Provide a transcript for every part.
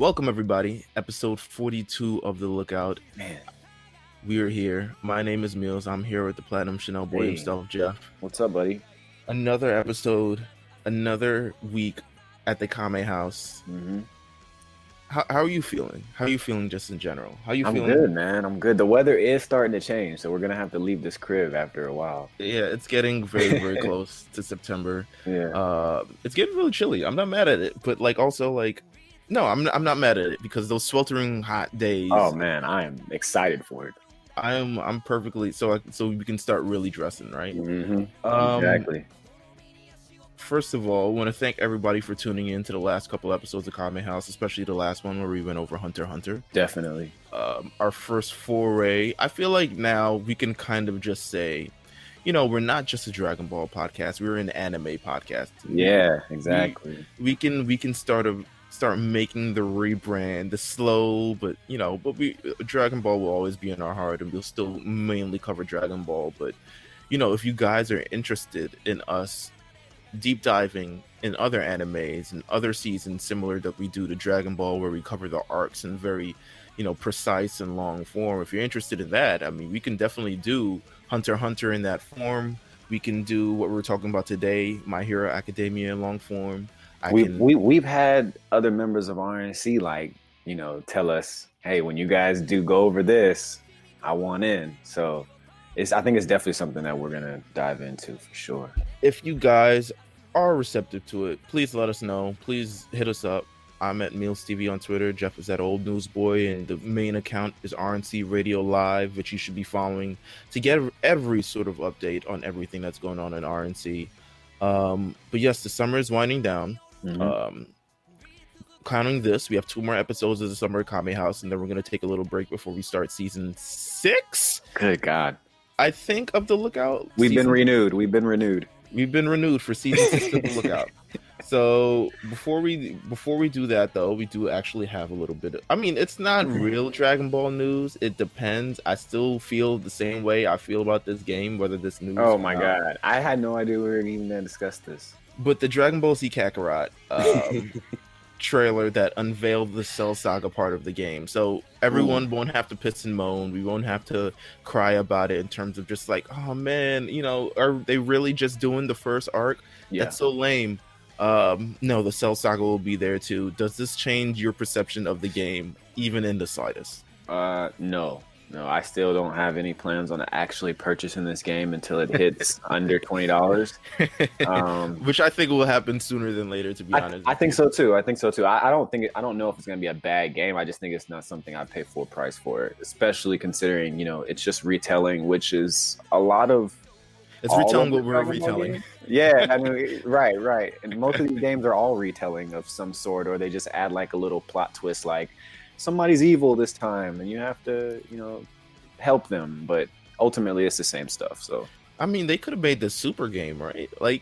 Welcome, everybody. Episode 42 of The Lookout. Man, We are here. My name is Meelz. I'm here with the Platinum Chanel boy himself, Jeff. what's up, buddy? Another episode, another week at the Kame House. Mm-hmm. How are you feeling? How are you feeling just in general? How are you I'm feeling? good, man. I'm good. The weather is starting to change, so we're gonna have to leave this crib after a while. Yeah, it's getting very, very close to September. Yeah. It's getting really chilly. I'm not mad at it, but no, I'm not mad at it because those sweltering hot days. Oh man, I am excited for it. I'm perfectly so we can start really dressing, right? Mm-hmm. Exactly. First of all, I want to thank everybody for tuning in to the last couple episodes of Kame House, especially the last one where we went over Hunter x Hunter. Definitely. Our first foray. I feel like now we can kind of just say, we're not just a Dragon Ball podcast. We're an anime podcast. Yeah, exactly. We can start making the rebrand, the slow, but Dragon Ball will always be in our heart, and we'll still mainly cover Dragon Ball. But if you guys are interested in us deep diving in other animes and other seasons similar that we do to Dragon Ball, where we cover the arcs in very precise and long form, if you're interested in that, I mean, we can definitely do Hunter x Hunter in that form. We can do what we're talking about today, My Hero Academia in long form. We've had other members of RNC tell us, hey, when you guys do go over this, I want in. So I think it's definitely something that we're gonna dive into for sure. If you guys are receptive to it, please let us know. Please hit us up. I'm at Meelz TV on Twitter. Jeff is at Old Newsboy, and the main account is RNC Radio Live, which you should be following to get every sort of update on everything that's going on in RNC. But yes, the summer is winding down. Mm-hmm. Counting this, we have 2 more episodes of the summer Kame House, and then we're going to take a little break before we start season 6. Good God. I think of The Lookout. We've been renewed for season 6 of The Lookout. So before we do that, though, we do actually have a little bit of, it's not real Dragon Ball news. It depends. I still feel the same way I feel about this game, whether this news. Oh my God. I had no idea we were even going to discuss this. But the Dragon Ball Z Kakarot trailer that unveiled the Cell Saga part of the game. So everyone won't have to piss and moan. We won't have to cry about it in terms of just like, oh man, are they really just doing the first arc? Yeah. That's so lame. No, the Cell Saga will be there too. Does this change your perception of the game, even in the slightest? No, I still don't have any plans on actually purchasing this game until it hits under $20. Which I think will happen sooner than later, to be honest. I think so too. I don't know if it's gonna be a bad game. I just think it's not something I'd pay full price for it, especially considering it's just retelling, which is a lot of. It's retelling what we're retelling. Yeah, right. And most of these games are all retelling of some sort, or they just add like a little plot twist, like somebody's evil this time, and you have to, help them. But ultimately, it's the same stuff. So they could have made the Super game, right? Like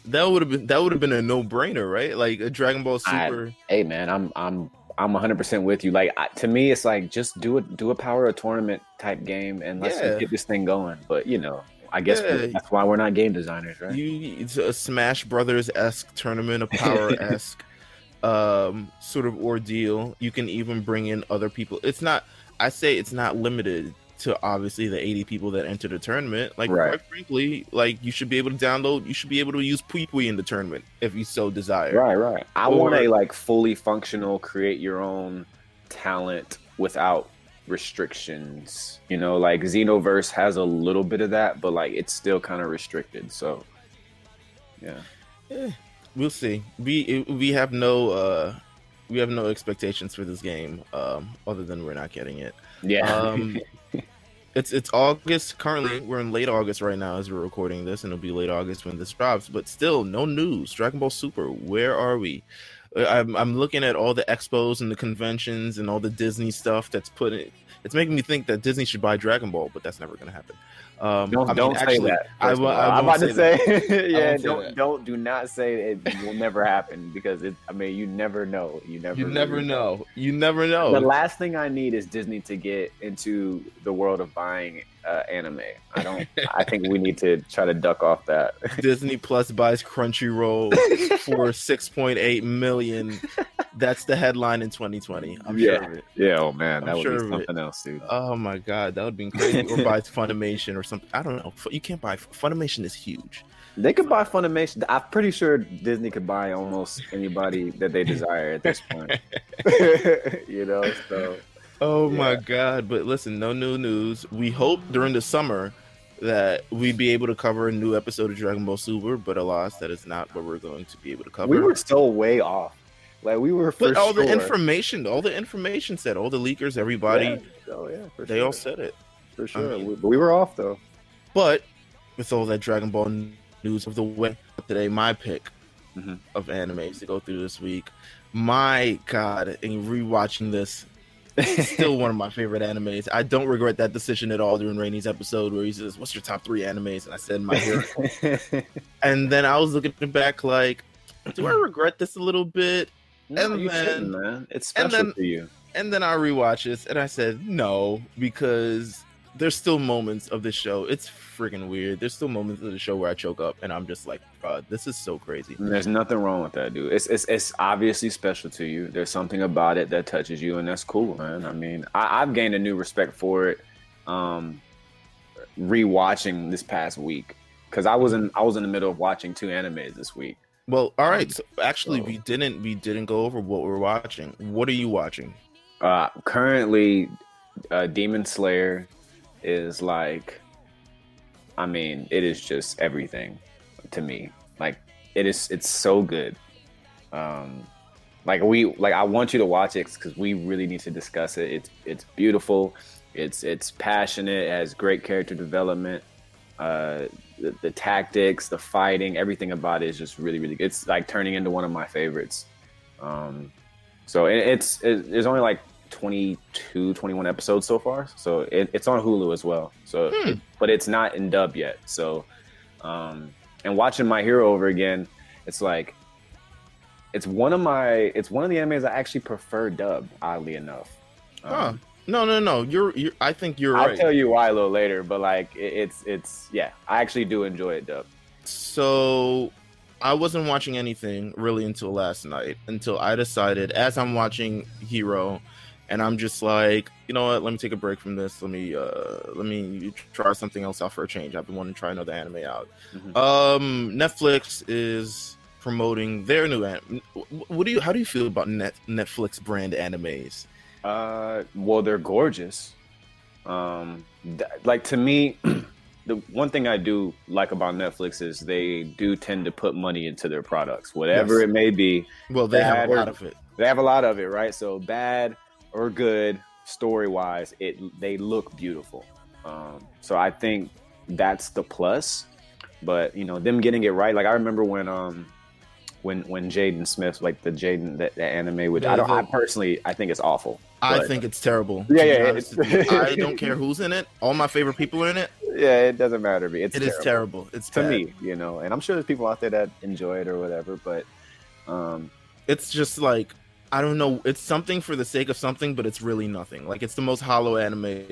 that would have been a no-brainer, right? Like a Dragon Ball Super. Hey man, I'm 100% with you. Like to me, it's like just do a Power of Tournament type game, and let's just get this thing going. But I guess that's why we're not game designers, right? It's a Smash Brothers-esque tournament, a Power-esque sort of ordeal. You can even bring in other people. It's not limited to obviously the 80 people that enter the tournament. Like, quite frankly, like you should be able to use Pui in the tournament if you so desire. Right. I want a fully functional, create your own talent without restrictions, like Xenoverse has a little bit of that, but it's still kind of restricted. So yeah, we'll see. We have no expectations for this game other than we're not getting it. It's August currently. We're in late August right now as we're recording this, and it'll be late August when this drops, but still no news. Dragon Ball Super, where are we? I'm looking at all the expos and the conventions and all the Disney stuff that's put in. It's making me think that Disney should buy Dragon Ball, but that's never going to happen. Don't say that. I'm about to say, do not say it will never happen, because you never know. You never know. The last thing I need is Disney to get into the world of buying anime. I think we need to try to duck off that. Disney Plus buys Crunchyroll for $6.8 million. That's the headline in 2020. I'm sure of it. Yeah, oh man, that would be something else, dude. Oh my god, that would be crazy. Or buy Funimation or something. I don't know. You can't buy Funimation is huge. They could buy Funimation. I'm pretty sure Disney could buy almost anybody that they desire at this point. You know, so. Oh my god! But listen, no new news. We hope during the summer that we'd be able to cover a new episode of Dragon Ball Super, but alas, that is not what we're going to be able to cover. We were so way off. Like we were, but all the information said, all the leakers, everybody, they all said it for sure. I mean, we were off though. But with all that Dragon Ball news of the way today, my pick of animes to go through this week. My God, in rewatching this, it's still one of my favorite animes. I don't regret that decision at all during Rainey's episode where he says, "What's your top 3 animes?" And I said, "My hero." And then I was looking back like, do I regret this a little bit? No, and then, man. It's special to you. And then I rewatched this and I said, no, because there's still moments of this show. It's freaking weird. There's still moments of the show where I choke up and I'm just like, God, this is so crazy. There's nothing wrong with that, dude. It's obviously special to you. There's something about it that touches you, and that's cool, man. I mean, I've gained a new respect for it rewatching this past week because I was in the middle of watching 2 animes this week. Well, all right. So actually, we didn't go over what we're watching. What are you watching? Currently, Demon Slayer is like, I mean, it is just everything to me. Like, it's so good. I want you to watch it because we really need to discuss it. It's beautiful. It's passionate. It has great character development. The tactics, the fighting, everything about it is just really, really good. It's like turning into one of my favorites. So there's only like 22, 21 episodes so far. So it's on Hulu as well. So, but it's not in dub yet. So, and watching My Hero over again, it's like, it's one of the animes I actually prefer dub, oddly enough. No. I think you're right. I'll tell you why a little later, but like it's I actually do enjoy it dub. So I wasn't watching anything really until last night, until I decided as I'm watching Hero, and I'm just like, you know what? Let me take a break from this. Let me try something else out for a change. I've been wanting to try another anime out. Netflix is promoting their new anime. How do you feel about Netflix brand animes? Well, they're gorgeous. Like to me, the one thing I do like about Netflix is they do tend to put money into their products, whatever it may be. Well, they have a lot of it. They have a lot of it, right? So bad or good, story-wise, they look beautiful. So I think that's the plus. But them getting it right. Like I remember when Jaden Smith, like the Jaden that anime, which I personally think it's awful. I think it's terrible. Yeah. I don't care who's in it. All my favorite people are in it. Yeah, it doesn't matter to me. It is terrible. It's to bad. me, and I'm sure there's people out there that enjoy it or whatever, but it's just like, I don't know. It's something for the sake of something, but it's really nothing. Like it's the most hollow anime,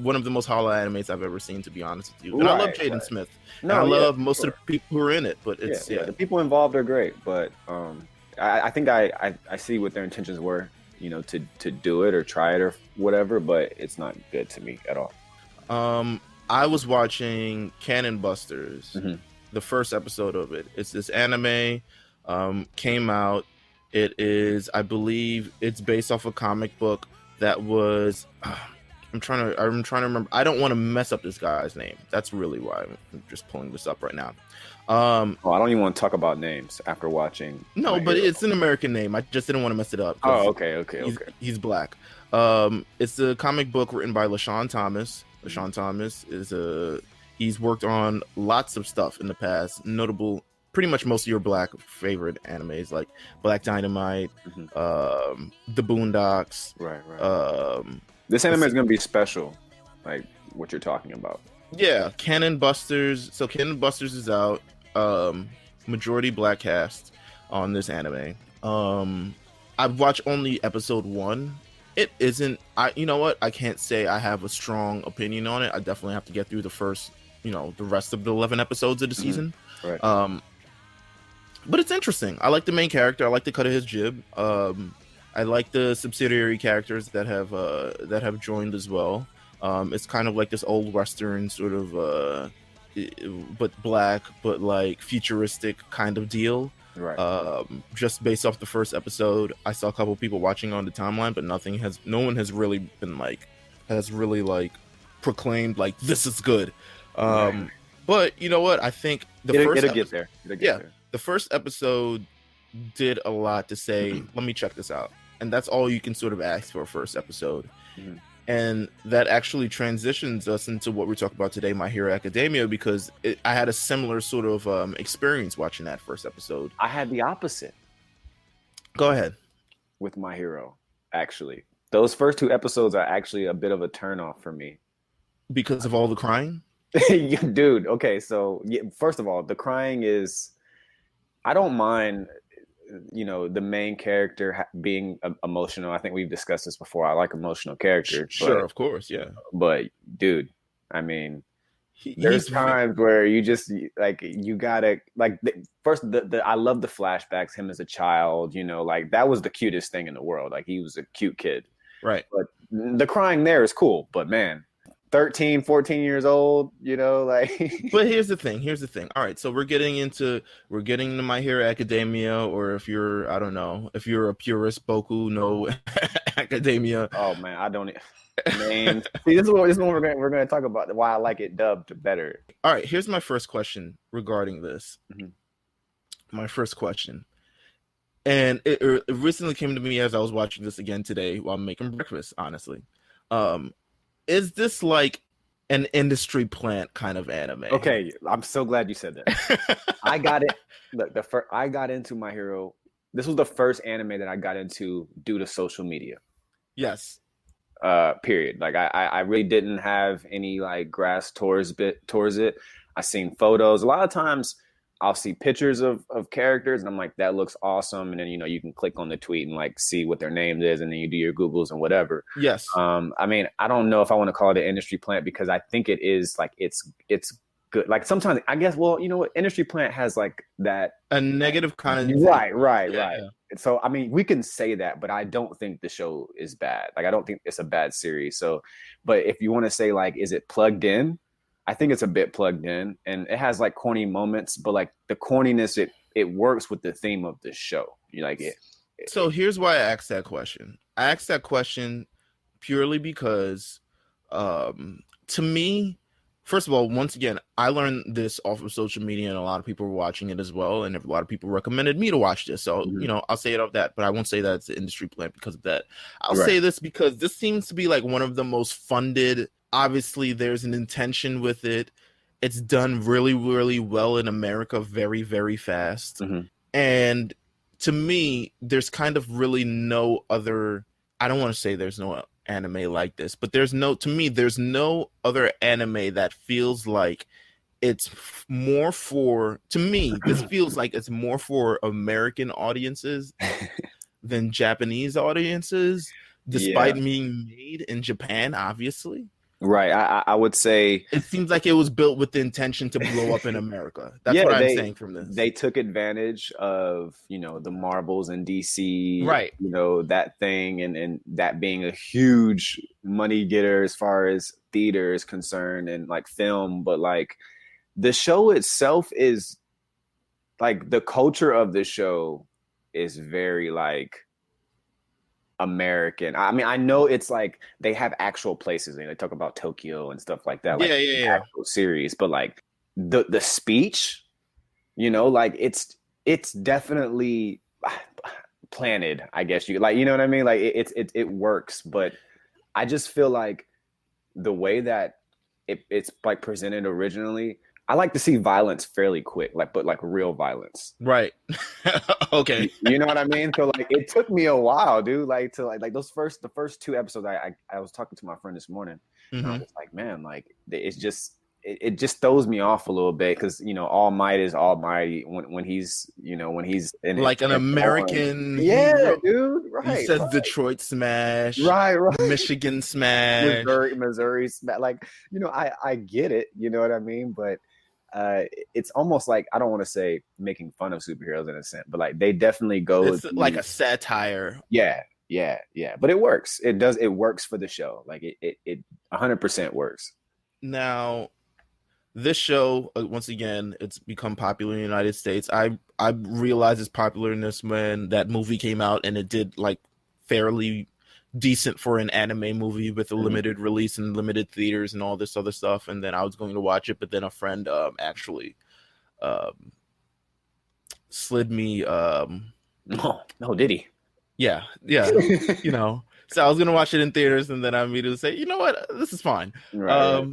one of the most hollow animes I've ever seen, to be honest with you. And I love Jaden Smith. And I love most of the people who are in it, but it's the people involved are great, but I think I see what their intentions were. To do it or try it or whatever, but it's not good to me at all. I was watching Cannon Busters, the first episode of it. It's this anime, came out. It is, I believe, it's based off a comic book that was. I'm trying to remember. I don't want to mess up this guy's name. That's really why I'm just pulling this up right now. I don't even want to talk about names after watching. No, but it's an American name. I just didn't want to mess it up. Oh, okay. He's black. It's a comic book written by LaShawn Thomas. LaShawn Thomas he's worked on lots of stuff in the past. Notable, pretty much most of your black favorite animes like Black Dynamite, The Boondocks. Right. This anime is gonna be special, like what you're talking about. Yeah, Cannon Busters. So Cannon Busters is out. Majority black cast on this anime. I've watched only episode 1. It isn't. You know what? I can't say I have a strong opinion on it. I definitely have to get through the first, the rest of the 11 episodes of the season. Right. But it's interesting. I like the main character. I like the cut of his jib. I like the subsidiary characters that have joined as well. It's kind of like this old Western sort of but black, but like futuristic kind of deal. Right. Just based off the first episode, I saw a couple people watching on the timeline, but no one has really been like proclaimed like this is good. Right. But you know what? I think it'll get there. The first episode did a lot to say, let me check this out. And that's all you can sort of ask for a first episode. Mm-hmm. And that actually transitions us into what we're talking about today, My Hero Academia, because I had a similar sort of experience watching that first episode. I had the opposite. Go ahead. With My Hero, actually. Those first 2 episodes are actually a bit of a turnoff for me. Because of all the crying? Dude, okay, so first of all, the crying is... I don't mind... the main character being emotional. I think we've discussed this before. I like emotional characters. Sure, of course, yeah. But dude, I mean, there's times where you just like you gotta like I love the flashbacks. Him as a child, like that was the cutest thing in the world. Like he was a cute kid, right? But the crying there is cool. But man, 13, 14 years old, like. But here's the thing. All right, so we're getting into My Hero Academia, or if you're a purist, Boku no Academia. Oh man, I don't. Man, see, this is what we're going to talk about. Why I like it dubbed better. All right, here's my first question regarding this. Mm-hmm. My first question, and it recently came to me as I was watching this again today while making breakfast. Honestly, is this like an industry plant kind of anime? Okay, I'm so glad you said that. I got it. Look, I got into My Hero. This was the first anime that I got into due to social media. Yes. Period. Like I really didn't have any like grasp towards it. I seen photos. A lot of times I'll see pictures of characters and I'm like, that looks awesome. And then, you can click on the tweet and like see what their name is. And then you do your Googles and whatever. Yes. I mean, I don't know if I want to call it an industry plant because I think it is like, it's good. Like sometimes I guess, well, what industry plant has like that. A negative kind of. Right. Yeah. So, I mean, we can say that, but I don't think the show is bad. Like, I don't think it's a bad series. So, but if you want to say like, is it plugged in? I think it's a bit plugged in and it has like corny moments, but like the corniness, it works with the theme of the show. You like it. So here's why I asked that question. I asked that question purely because, to me, first of all, once again, I learned this off of social media and a lot of people were watching it as well. And a lot of people recommended me to watch this. So, I'll say it off that, but I won't say that it's an industry plant because of that. I'll say this because this seems to be like one of the most funded. Obviously, there's an intention with it. It's done really, really well in America very, very fast. Mm-hmm. And to me, there's kind of really no other, I don't want to say there's no anime like this, but there's no other anime that feels like it's more for, to me, this feels like it's more for American audiences than Japanese audiences, despite being made in Japan, obviously. Right. I would say it seems like it was built with the intention to blow up in America. That's what I'm saying from this. They took advantage of, the Marvels and DC, right? That thing and that being a huge money getter as far as theater is concerned and like film. But like the show itself is like the culture of the show is very like American. I mean, I know it's like they have actual places and they talk about Tokyo and stuff like that. Like actual series, but like the speech, like it's definitely planted. I guess you like, you know what I mean? Like it works, but I just feel like the way that it's like presented originally. I like to see violence fairly quick, but real violence. Right. Okay. You know what I mean? So like it took me a while, dude. Like to like the first 2 episodes. I was talking to my friend this morning. And I was like, man, like it's just it just throws me off a little bit because All Might is Almighty when he's in like an American. Yeah, dude. Right. He says Detroit smash. Right. Michigan smash. Missouri smash. Like I get it. You know what I mean? But it's almost like I don't want to say making fun of superheroes in a sense, but like they definitely go. It's like a satire. Yeah, Yeah, but it works. It works for the show. Like it 100% works. Now, this show, once again, it's become popular in the United States. I realized its popularness when that movie came out, and it did like fairly decent for an anime movie with a limited release and limited theaters and all this other stuff. And then I was going to watch it, but then a friend actually slid me. No, did he? Yeah. You know, so I was gonna watch it in theaters, and then I immediately say, you know what, this is fine. Right.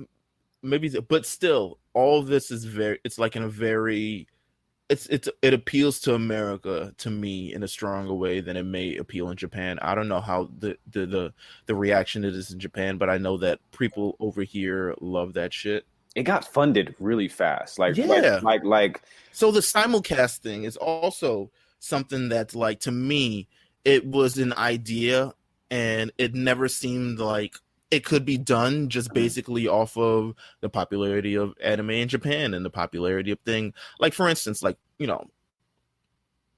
Maybe, but still, all of this is it's like in a very, it appeals to America to me in a stronger way than it may appeal in Japan. I don't know how the reaction it is in Japan, but I know that people over here love that shit. It got funded really fast. Like, yeah. Like so the simulcast thing is also something that's like, to me, it was an idea, and it never seemed like it could be done just basically off of the popularity of anime in Japan and the popularity of thing. Like, for instance, like, you know,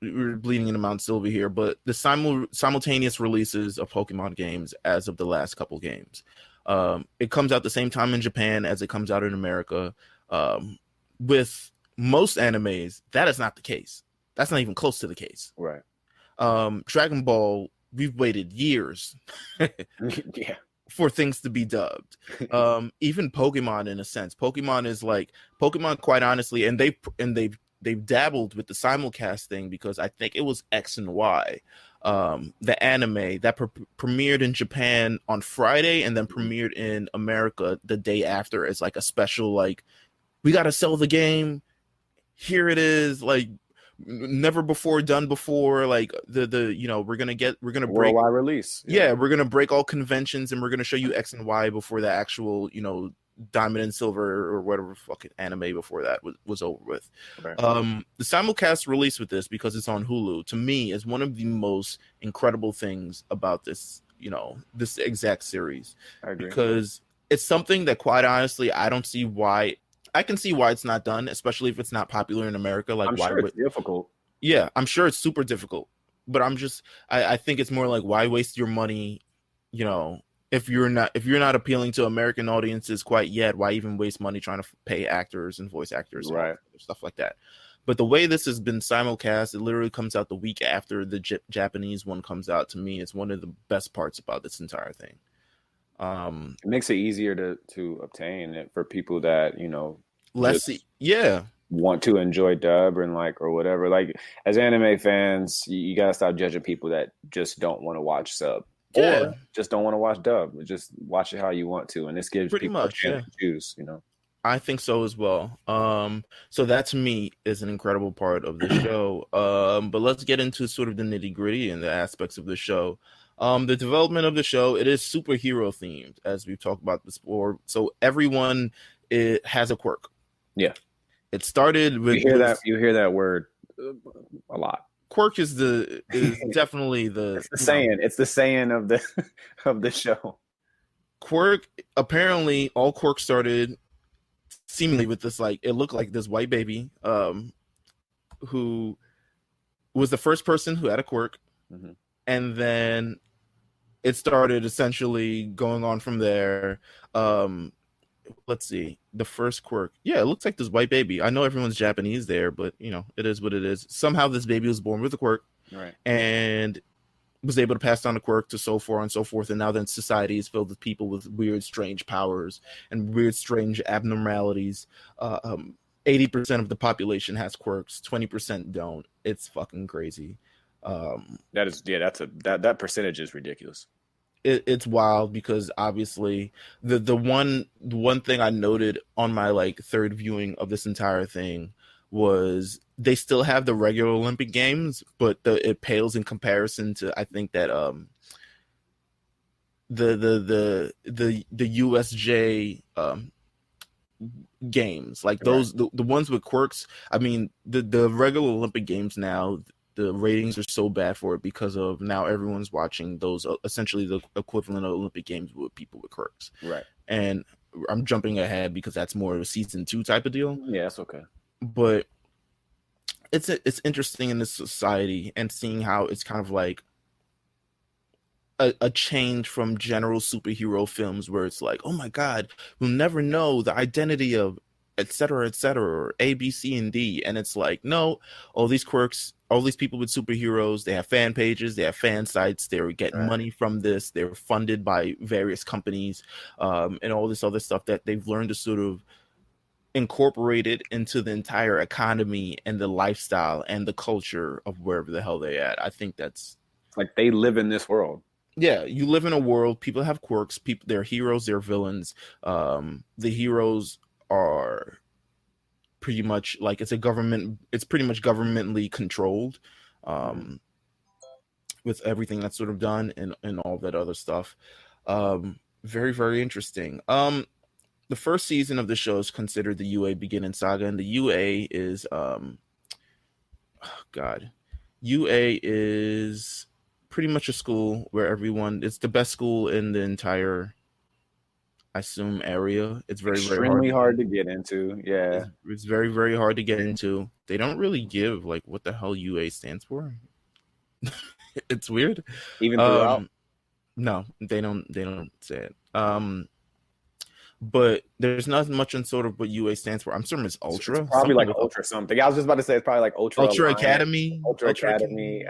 we're bleeding into Mount Silver here, but the simultaneous releases of Pokemon games as of the last couple games. It comes out the same time in Japan as it comes out in America. With most animes, that is not the case. That's not even close to the case. Right. Dragon Ball, we've waited years for things to be dubbed. Even Pokemon, in a sense, Pokemon, quite honestly, and they've dabbled with the simulcast thing, because I think it was X and Y, the anime that premiered in Japan on Friday and then premiered in America the day after as like a special, like, we got to sell the game. Here it is, like, never before done before, like the you know, we're gonna break worldwide release. Yeah, we're gonna break all conventions, and we're gonna show you X and Y before the actual, you know, Diamond and Silver or whatever fucking anime before that was over with. Right. The simulcast release with this, because it's on Hulu, to me is one of the most incredible things about this, you know, this exact series. I agree. Because it's something that, quite honestly, I don't see why. I can see why it's not done, especially if it's not popular in America. Like, I'm sure it's difficult. Yeah, I'm sure it's super difficult, but I think it's more like, why waste your money, you know, if you're not appealing to American audiences quite yet, why even waste money trying to pay actors and voice actors, right, and stuff like that. But the way this has been simulcast, it literally comes out the week after the Japanese one comes out. To me, it's one of the best parts about this entire thing. It makes it easier to obtain it for people that, you know, want to enjoy dub and like, or whatever. Like, as anime fans, you gotta stop judging people that just don't want to watch sub, or just don't want to watch dub. Just watch it how you want to, and this gives people a chance to choose, you know. I think so as well. So that, to me, is an incredible part of the show. But let's get into sort of the nitty gritty and the aspects of the show. The development of the show, it is superhero themed, as we've talked about before. So everyone has a quirk. Yeah, it started with you hear that word a lot. Quirk is definitely it's the saying. It's the saying of the show. Quirk, apparently, all quirks started seemingly with this, like, it looked like this white baby, who was the first person who had a quirk, and then it started essentially going on from there. Let's see, the first quirk. Yeah, it looks like this white baby. I know everyone's Japanese there, but, you know, it is what it is. Somehow this baby was born with a quirk, right, and was able to pass down the quirk to so forth and so forth. And now then society is filled with people with weird, strange powers and weird, strange abnormalities. 80% of the population has quirks, 20% don't. It's fucking crazy. That percentage is ridiculous. It's wild, because obviously the one thing I noted on my, like, third viewing of this entire thing was they still have the regular Olympic Games, but it pales in comparison to, I think, that the USJ games, like those, right, the ones with quirks. I mean, the regular Olympic Games now, the ratings are so bad for it because of now everyone's watching those, essentially the equivalent of Olympic Games with people with quirks. Right. And I'm jumping ahead because that's more of a season 2 type of deal. Yeah, that's okay. But it's interesting in this society, and seeing how it's kind of like a change from general superhero films where it's like, oh my God, we'll never know the identity of et cetera, or A, B, C, and D. And it's like, no, all these quirks, all these people with superheroes, they have fan pages, they have fan sites, they're getting money from this, they're funded by various companies, and all this other stuff that they've learned to sort of incorporate it into the entire economy and the lifestyle and the culture of wherever the hell they're at. I think that's like they live in this world. Yeah, you live in a world, people have quirks, they're heroes, they're villains. The heroes are pretty much like it's pretty much governmentally controlled, with everything that's sort of done and all that other stuff. Very, very interesting. The first season of the show is considered the UA Beginnings Saga, and the UA is UA is pretty much a school where it's the best school in the entire, I assume, area. It's extremely hard to get into. Yeah, it's very, very hard to get into. They don't really give like what the hell UA stands for. It's weird. Even throughout. No, they don't say it. But there's not much in sort of what UA stands for. I'm certain it's Ultra. It's probably like Ultra something. I was just about to say it's probably like Ultra Academy. Ultra Academy.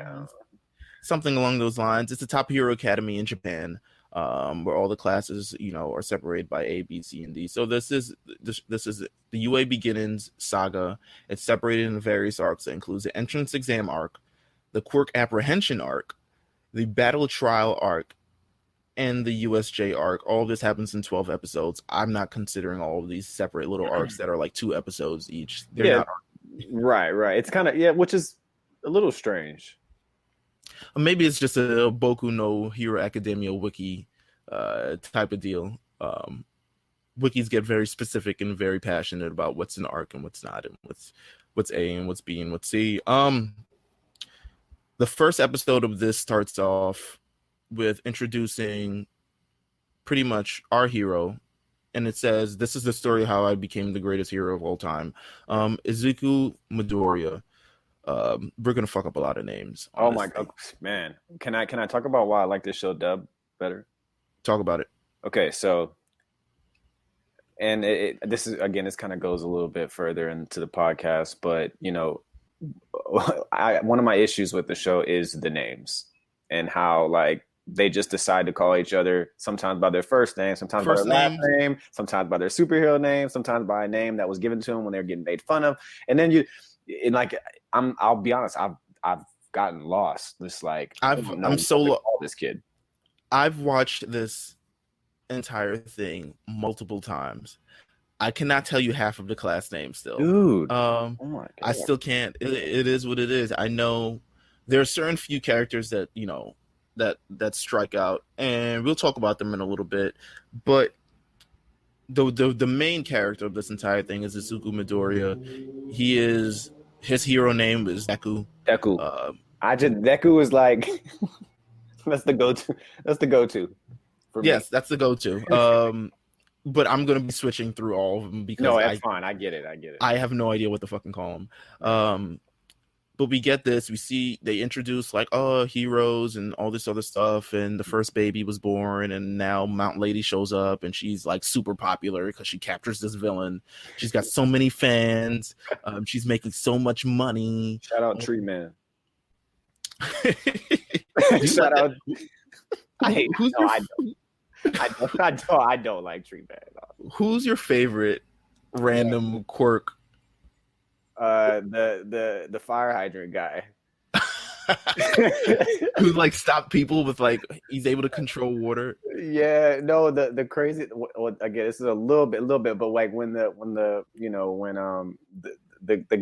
Something along those lines. It's a top hero academy in Japan, where all the classes, are separated by A, B, C, and D. So this is the UA Beginnings Saga. It's separated into various arcs. It includes the entrance exam arc, the quirk apprehension arc, the battle trial arc, and the USJ arc. All of this happens in 12 episodes. I'm not considering all of these separate little arcs that are like 2 episodes each. They're not right. It's kind of, which is a little strange. Maybe it's just a Boku no Hero Academia wiki type of deal. Wikis get very specific and very passionate about what's an arc and what's not, and what's A and what's B and what's C. The first episode of this starts off with introducing pretty much our hero, and it says, "This is the story how I became the greatest hero of all time." Izuku Midoriya. We're gonna fuck up a lot of names. Oh my god, man! Can I talk about why I like this show dub better? Talk about it. Okay, so, and this is again, this kind of goes a little bit further into the podcast, but one of my issues with the show is the names and how like they just decide to call each other sometimes by their first name, sometimes by their last name, sometimes by their superhero name, sometimes by a name that was given to them when they were getting made fun of, and then I'll be honest, I've gotten lost. Just like I'm so lost. This kid. I've watched this entire thing multiple times. I cannot tell you half of the class names still. Dude. Oh my God. I still can't. It is what it is. I know there are certain few characters that, that strike out, and we'll talk about them in a little bit. But the main character of this entire thing is Izuku Midoriya. His hero name is Deku. Deku. Deku is like that's the go-to. That's the go-to. Yes, that's the go-to. But I'm gonna be switching through all of them because that's fine. I get it. I have no idea what to fucking call them. But we get this. We see they introduce like heroes and all this other stuff, and the first baby was born, and now Mountain Lady shows up, and she's like super popular because she captures this villain. She's got so many fans. She's making so much money. Shout out Tree Man. Shout out. I don't like Tree Man. Who's your favorite random quirk? The fire hydrant guy. Who like stop people with like he's able to control water. Yeah, no, the crazy again, this is a little bit, but like when the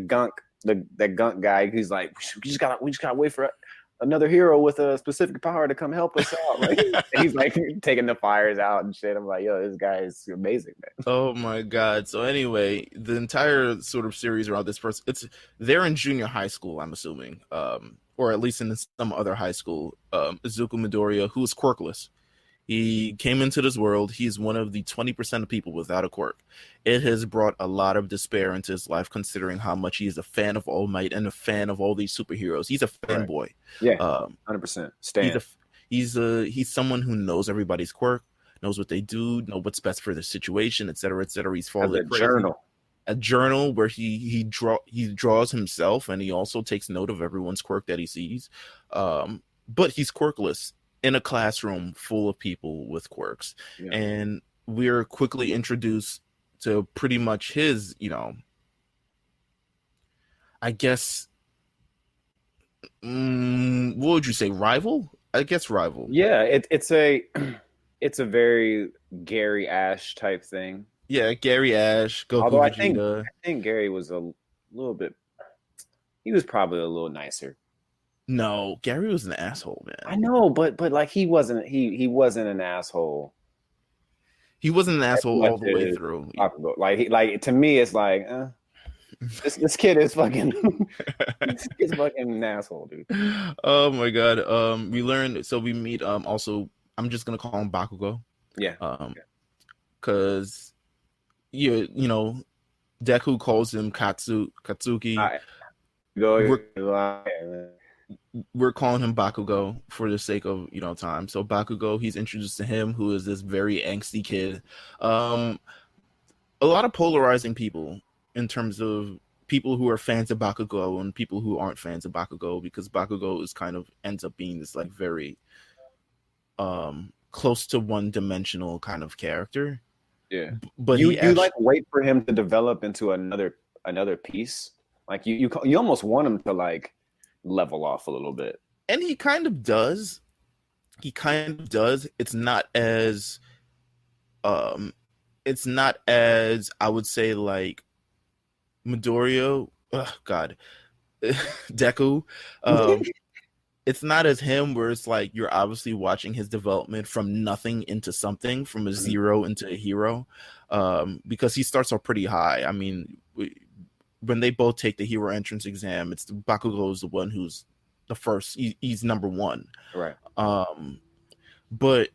gunk guy, he's like, we just gotta wait for another hero with a specific power to come help us out. Like, he's like taking the fires out and shit. I'm like, yo, this guy is amazing, man. Oh my God. So anyway, the entire sort of series around this person, they're in junior high school, I'm assuming, or at least in some other high school. Izuku Midoriya, who is quirkless. He came into this world. He's one of the 20% of people without a quirk. It has brought a lot of despair into his life, considering how much he is a fan of All Might and a fan of all these superheroes. He's a fanboy. Yeah, 100%. Stan. He's someone who knows everybody's quirk, knows what they do, know what's best for the situation, etc., etc. He's following a journal where he draws himself, and he also takes note of everyone's quirk that he sees. But he's quirkless in a classroom full of people with quirks, and we're quickly introduced to pretty much his, I guess, what would you say, rival? I guess rival. Yeah, it's a very Gary Ash type thing. Yeah, Gary Ash, Goku Although Vegeta. I think Gary was a little bit. He was probably a little nicer. No, Gary was an asshole, man. I know, but like he wasn't an asshole. He wasn't an asshole all the way through. Like to me, it's like this kid is fucking he's fucking an asshole, dude. Oh my god. We meet also, I'm just gonna call him Bakugo. Yeah. Because Deku calls him Katsuki. We're calling him Bakugo for the sake of time. So Bakugo, he's introduced to him, who is this very angsty kid. A lot of polarizing people in terms of people who are fans of Bakugo and people who aren't fans of Bakugo, because Bakugo ends up being this like very close to one-dimensional kind of character. Yeah, but you like wait for him to develop into another piece. Like you almost want him to like level off a little bit, and he kind of does. It's not as I would say like Midoriya. Oh God, Deku. It's not as him where it's like you're obviously watching his development from nothing into something, from a zero into a hero, because he starts off pretty high. I mean, when they both take the hero entrance exam, it's Bakugo is the one who's the first. He's number one. Right. But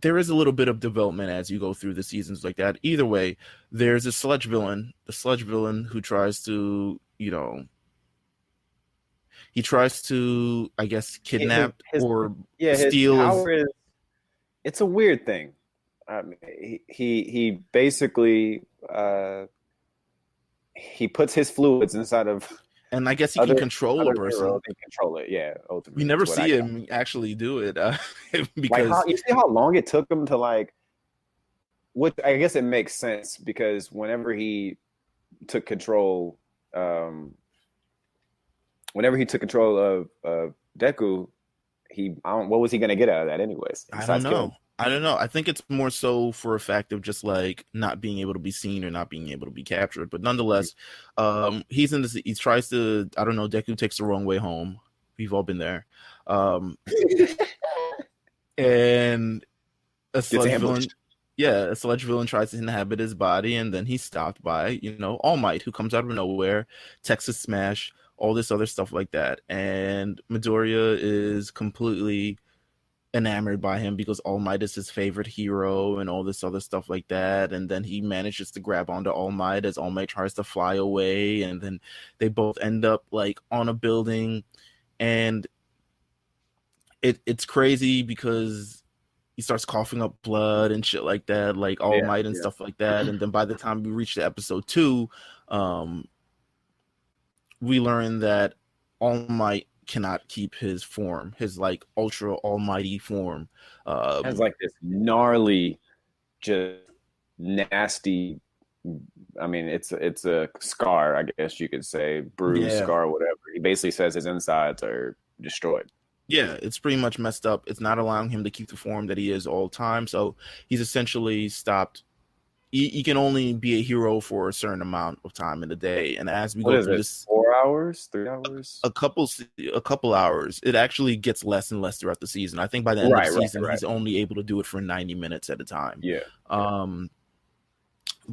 there is a little bit of development as you go through the seasons like that. Either way, there's a sludge villain, who tries to, he tries to, I guess, kidnap or steal. It's a weird thing. He basically he puts his fluids inside of, and I guess he can control a person. Control it, yeah. Ultimately, we never see him actually do it because you see how long it took him to like. Which I guess it makes sense because whenever he took control. Whenever he took control of Deku, what was he going to get out of that anyways? I don't know. I think it's more so for a fact of just like not being able to be seen or not being able to be captured. But nonetheless, he's in this. He tries to. I don't know. Deku takes the wrong way home. We've all been there. And a sludge villain. Yeah, a sludge villain tries to inhabit his body, and then he's stopped by All Might, who comes out of nowhere, Texas Smash, all this other stuff like that. And Midoriya is completely enamored by him because All Might is his favorite hero and all this other stuff like that. And then he manages to grab onto All Might as All Might tries to fly away. And then they both end up like on a building. And it's crazy because he starts coughing up blood and shit like that, like All Might and stuff like that. And then by the time we reach the episode 2, we learn that All Might cannot keep his form, his like ultra almighty form. Has like this gnarly, just nasty. I mean, it's a scar, I guess you could say, bruise, scar, whatever. He basically says his insides are destroyed. Yeah, it's pretty much messed up. It's not allowing him to keep the form that he is all the time. So he's essentially stopped. He can only be a hero for a certain amount of time in the day. And as we go through this, 4 hours, 3 hours, a couple hours, it actually gets less and less throughout the season. I think by the end of the season, he's only able to do it for 90 minutes at a time. Yeah.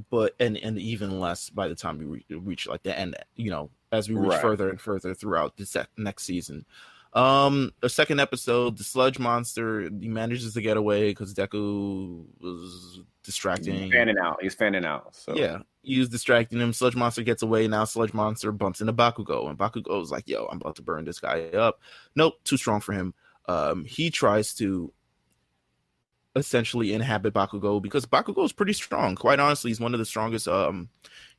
But and even less by the time we reach like the end, as we reach further and further throughout the next season. A second episode, the sludge monster, he manages to get away because Deku was distracting. He's fanning out. So yeah, he was distracting him. Sludge monster gets away. Now sludge monster bumps into Bakugo, and Bakugo is like, "Yo, I'm about to burn this guy up." Nope, too strong for him. he tries to essentially inhabit Bakugo because Bakugo is pretty strong. Quite honestly, he's one of the strongest.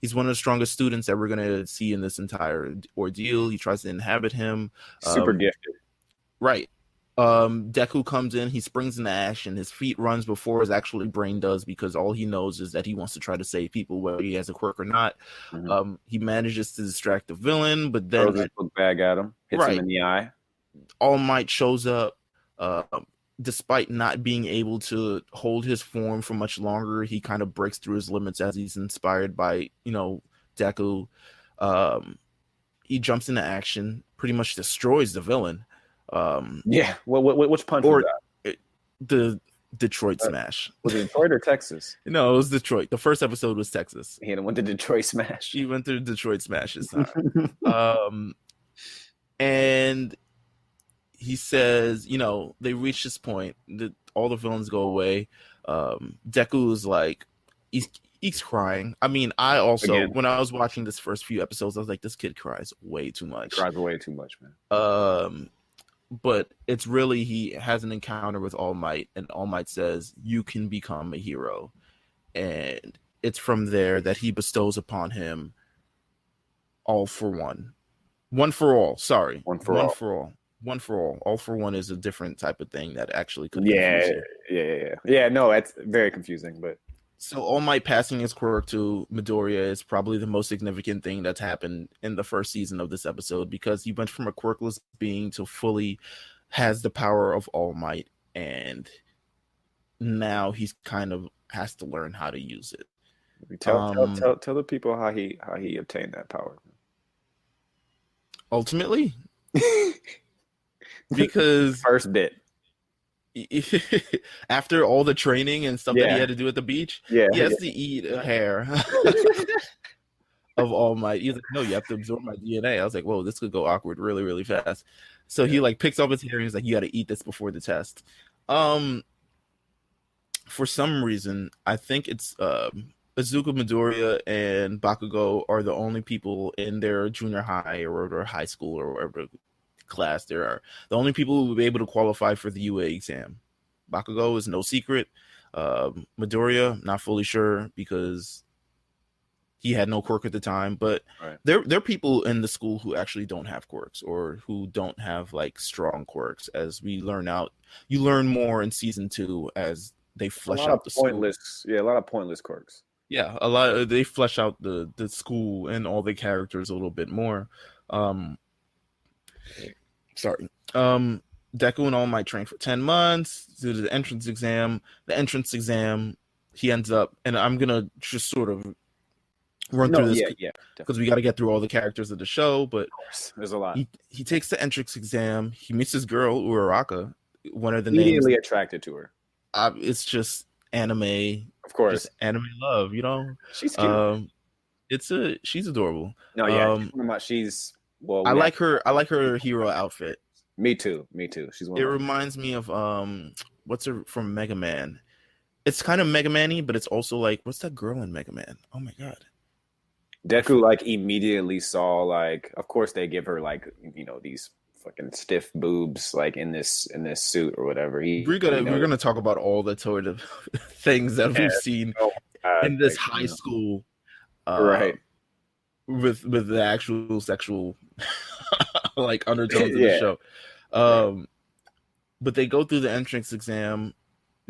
He's one of the strongest students that we're gonna see in this entire ordeal. He tries to inhabit him. Super gifted, right? Deku comes in. He springs into action. His feet runs before his actually brain does because all he knows is that he wants to try to save people, whether he has a quirk or not. He manages to distract the villain, but then throws his book bag at him, hits him in the eye. All Might shows up. Despite not being able to hold his form for much longer, he kind of breaks through his limits as he's inspired by, Deku. He jumps into action, pretty much destroys the villain. Which punch was that? The Detroit smash. Was it Detroit or Texas? No, it was Detroit. The first episode was Texas. He went to Detroit smash. He went to Detroit smash this time. And he says, they reach this point that all the villains go away. Deku is like, he's crying. I mean, I also, when I was watching this first few episodes, I was like, this kid cries way too much. He cries way too much, man. But it's really, he has an encounter with All Might, and All Might says, you can become a hero. And it's from there that he bestows upon him all for one. One for all, sorry. One for all. One for all. All for one is a different type of thing that actually could confuse you. Yeah, no, that's very confusing. But so All Might passing his quirk to Midoriya is probably the most significant thing that's happened in the first season of this episode, because he went from a quirkless being to fully has the power of All Might, and now he's kind of has to learn how to use it. Tell the people how he obtained that power. Ultimately, because first bit. After all the training and stuff that he had to do at the beach, he has to eat a hair of All Might. He's like, no, you have to absorb my DNA. I was like, whoa, this could go awkward really, really fast. So he like picks up his hair and he's like, you got to eat this before the test. For some reason, I think it's Izuku, Midoriya, and Bakugo are the only people in their junior high or their high school or wherever class there are, the only people who will be able to qualify for the UA exam. Bakugo is no secret. Midoriya, not fully sure because he had no quirk at the time, but there are people in the school who actually don't have quirks or who don't have like strong quirks. As we learn out, you learn more in season 2 as they flesh out the pointless school. Yeah, a lot of pointless quirks. Yeah, they flesh out the school and all the characters a little bit more. Deku and All Might train for 10 months, do the entrance exam. The entrance exam, he ends up, and I'm gonna just sort of run through this because we got to get through all the characters of the show. But there's a lot. He takes the entrance exam. He meets this girl, Uraraka, one of the immediately names. Attracted to her. It's just anime, of course, just anime love. She's cute. She's adorable. No, she's. Well, I like her hero outfit. Me too. She's one. It reminds me of what's her from Mega Man. It's kind of Mega Man-y, but it's also like, what's that girl in Mega Man? Oh my god. Deku like immediately saw like, of course they give her like these fucking stiff boobs like in this suit or whatever. We're gonna talk about all the sort of things that we've seen in this high school, right? With the actual sexual like undertones of the show. But they go through the entrance exam.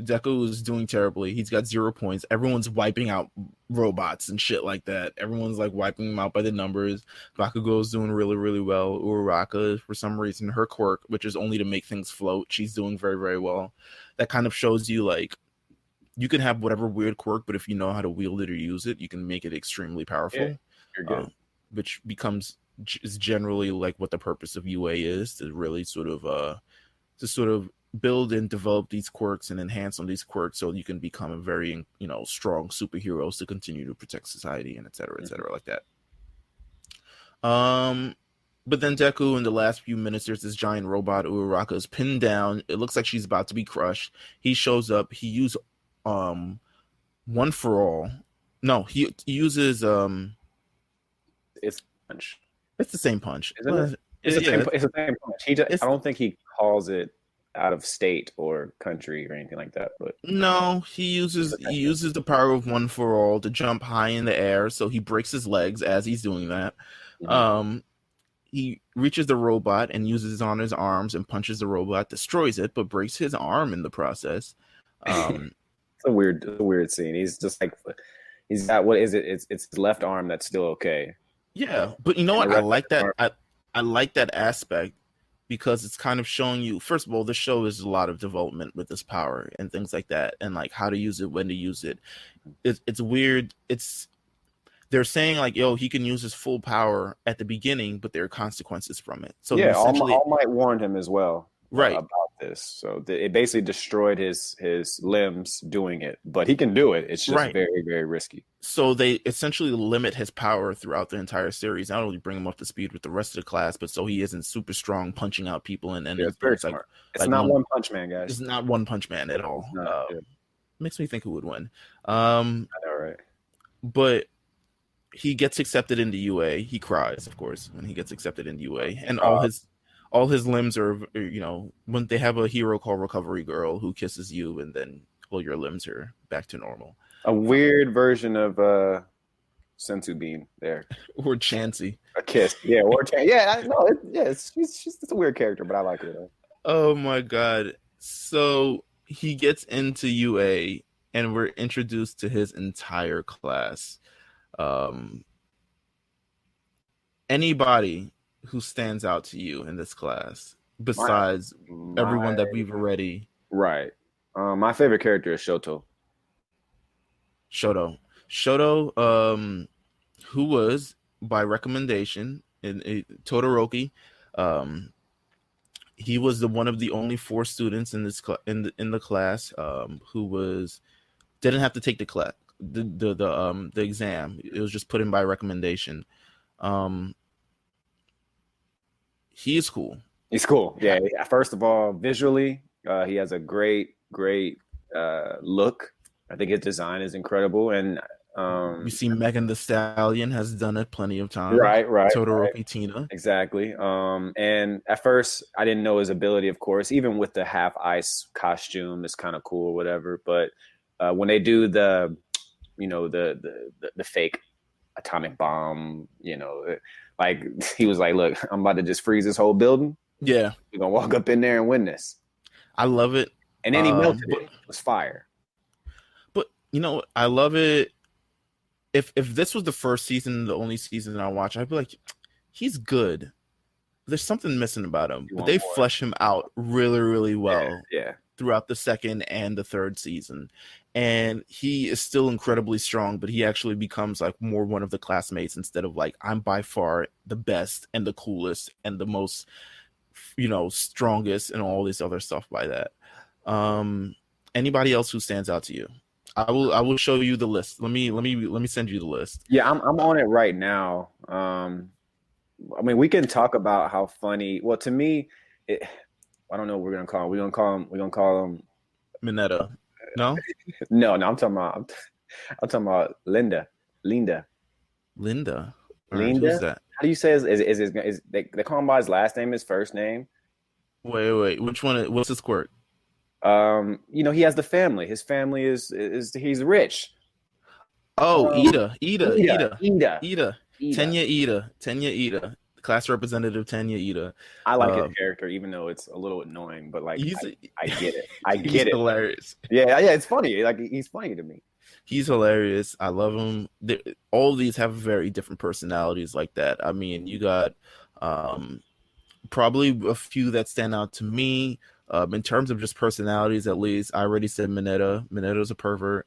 Deku is doing terribly. He's got 0 points. Everyone's wiping out robots and shit like that. Everyone's like wiping them out by the numbers. Bakugo's doing really, really well. Uraraka, for some reason, her quirk, which is only to make things float, she's doing very, very well. That kind of shows you like you can have whatever weird quirk, but if you know how to wield it or use it, you can make it extremely powerful. Yeah, you're good. Which is generally like what the purpose of UA is, to really sort of build and develop these quirks and enhance on these quirks so you can become a very strong superheroes to continue to protect society and et cetera like that. But then Deku, in the last few minutes, there's this giant robot. Uraraka is pinned down. It looks like she's about to be crushed. He shows up. He uses one for all. No, he uses it's punch. It's the same punch. Isn't it? It's the same punch. I don't think he calls it out of state or country or anything like that. But no, he uses the power of one for all to jump high in the air, so he breaks his legs as he's doing that. He reaches the robot and uses it on his arms and punches the robot, destroys it, but breaks his arm in the process. It's a weird scene. He's just like, he's got, what is it? It's his left arm that's still okay. Yeah, but you know what? I like that. I like that aspect because it's kind of showing you. First of all, the show is a lot of development with this power and things like that, and like how to use it, when to use it. It's weird. They're saying like, yo, he can use his full power at the beginning, but there are consequences from it. So yeah, All Might warned him as well, right, about this. So it basically destroyed his limbs doing it, but he can do it. It's just very, very risky. So they essentially limit his power throughout the entire series. Not only bring him up to speed with the rest of the class, but so he isn't super strong, punching out people. And it's very smart. It's not One Punch Man, guys. It's not One Punch Man at all. Makes me think who would win. I know, right? But he gets accepted into UA. He cries, of course, when he gets accepted into UA, and all his limbs are, you know, when they have a hero called Recovery Girl who kisses you, and then all your limbs are back to normal. A weird version of Senzu Bean there, or Chansey. A kiss, yeah, or yeah, no, it's a weird character, but I like it. Oh my god! So he gets into UA, and we're introduced to his entire class. Anybody who stands out to you in this class besides everyone that we've already my favorite character is Shoto, who was by recommendation in Todoroki. He was one of the only 4 students in this in the class who didn't have to take the class. The exam. It was just put in by recommendation. He is cool. He's cool. Yeah. First of all, visually, he has a great look. I think his design is incredible, and you see Megan Thee Stallion has done it plenty of times. Right. Todoroki Tina. Exactly. And at first I didn't know his ability, of course, even with the half ice costume, it's kind of cool or whatever. But when they do the fake atomic bomb, like he was like, look, I'm about to just freeze this whole building. Yeah. We're going to walk up in there and win this. I love it. And then he melted it. It was fire. But, I love it. If this was the first season, the only season I watch, I'd be like, he's good. There's something missing about him. But they flesh him out really, really well. Yeah. Throughout the second and the third season. And he is still incredibly strong, but he actually becomes like more one of the classmates instead of like, I'm by far the best and the coolest and the most, strongest and all this other stuff by that. Anybody else who stands out to you? I will show you the list. Let me send you the list. Yeah, I'm on it right now. I mean, we can talk about how funny. Well, to me, I don't know what we're gonna call him. We're gonna call him Mineta. No? No, I'm talking about Linda. Who's that? How do you say is they call him by his last name, his first name? Wait. Which one? What's his quirk? He has the family. His family is he's rich. Oh, Ida. Tenya Ida. Class representative Tenya Ida. I like his character, even though it's a little annoying, but like I get it. I get he's it. Hilarious. Yeah, it's funny. Like he's funny to me. He's hilarious. I love him. All of these have very different personalities like that. I mean, you got probably a few that stand out to me in terms of just personalities. At least I already said Mineta. Mineta's a pervert.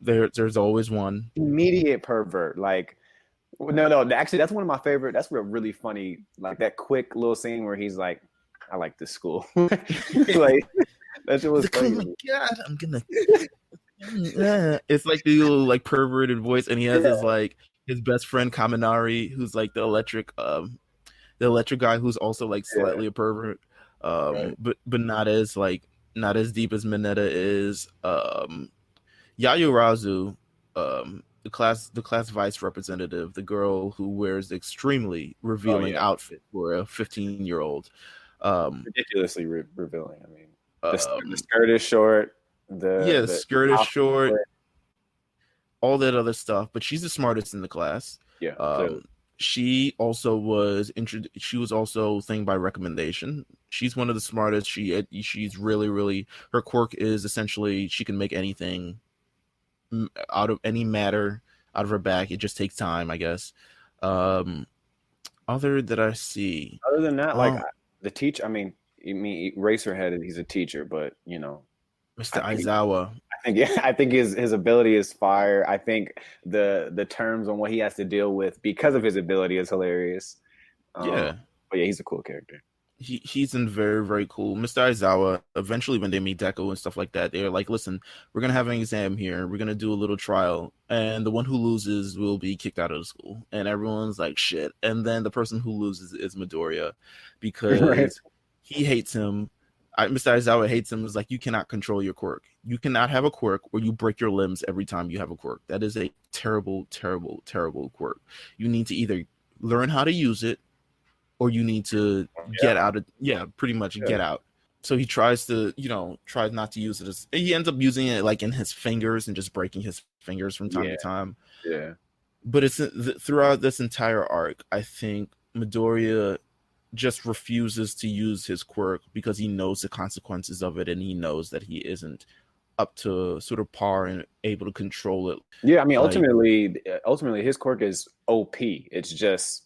There's always one immediate pervert. Like. No. Actually, that's one of my favorite. That's really funny. Like that quick little scene where he's like, "I like this school." Like that shit was funny. Oh my god, I'm gonna. It's like the little like perverted voice, and he has his best friend Kaminari, who's like the electric guy, who's also like slightly a pervert, but not as deep as Mineta is. Yayurazu, the class vice representative, the girl who wears the extremely revealing outfit for a 15-year-old. Ridiculously revealing. I mean, the skirt is short. The skirt is short. All that other stuff, but she's the smartest in the class. Yeah. She also was she was also thing by recommendation. She's one of the smartest. She's really her quirk is essentially she can make anything out of any matter out of her back. It just takes time, I guess. Other that I see. Other than that, like the teacher. I mean, Eraserhead. He's a teacher, but Mr. Aizawa. I think his ability is fire. I think the terms on what he has to deal with because of his ability is hilarious. But yeah, he's a cool character. He's in very cool. Mr. Aizawa, eventually when they meet Deku and stuff like that, they're like, listen, we're going to have an exam here. We're going to do a little trial. And the one who loses will be kicked out of the school. And everyone's like, shit. And then the person who loses is Midoriya because he hates him. Mr. Aizawa hates him. Is like, you cannot control your quirk. You cannot have a quirk or you break your limbs every time you have a quirk. That is a terrible quirk. You need to either learn how to use it or you need to get out of get out. So he tries to, tries not to use it. He ends up using it like in his fingers and just breaking his fingers from time to time. Yeah. But it's throughout this entire arc, I think Midoriya just refuses to use his quirk because he knows the consequences of it and he knows that he isn't up to sort of par and able to control it. Yeah, I mean, ultimately his quirk is OP. It's just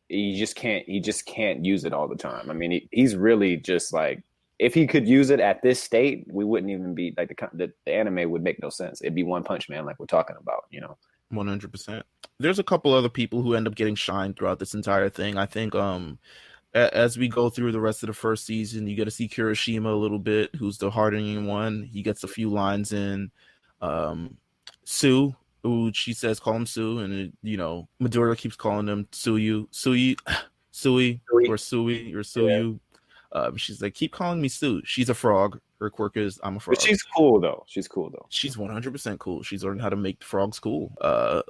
he just can't use it all the time. I mean, he's really just like, if he could use it at this state, we wouldn't even be like the anime would make no sense. It'd be One Punch Man like we're talking about, 100%. There's a couple other people who end up getting shined throughout this entire thing. I think as we go through the rest of the first season, you get to see Kirishima a little bit, who's the hardening one. He gets a few lines in. Sue, who she says call him Sue, and Midoriya keeps calling him Suyu, or Suyu. She's like, keep calling me Sue. She's a frog. Her quirk is I'm a frog. But she's cool though. She's 100% cool. She's learned how to make frogs cool.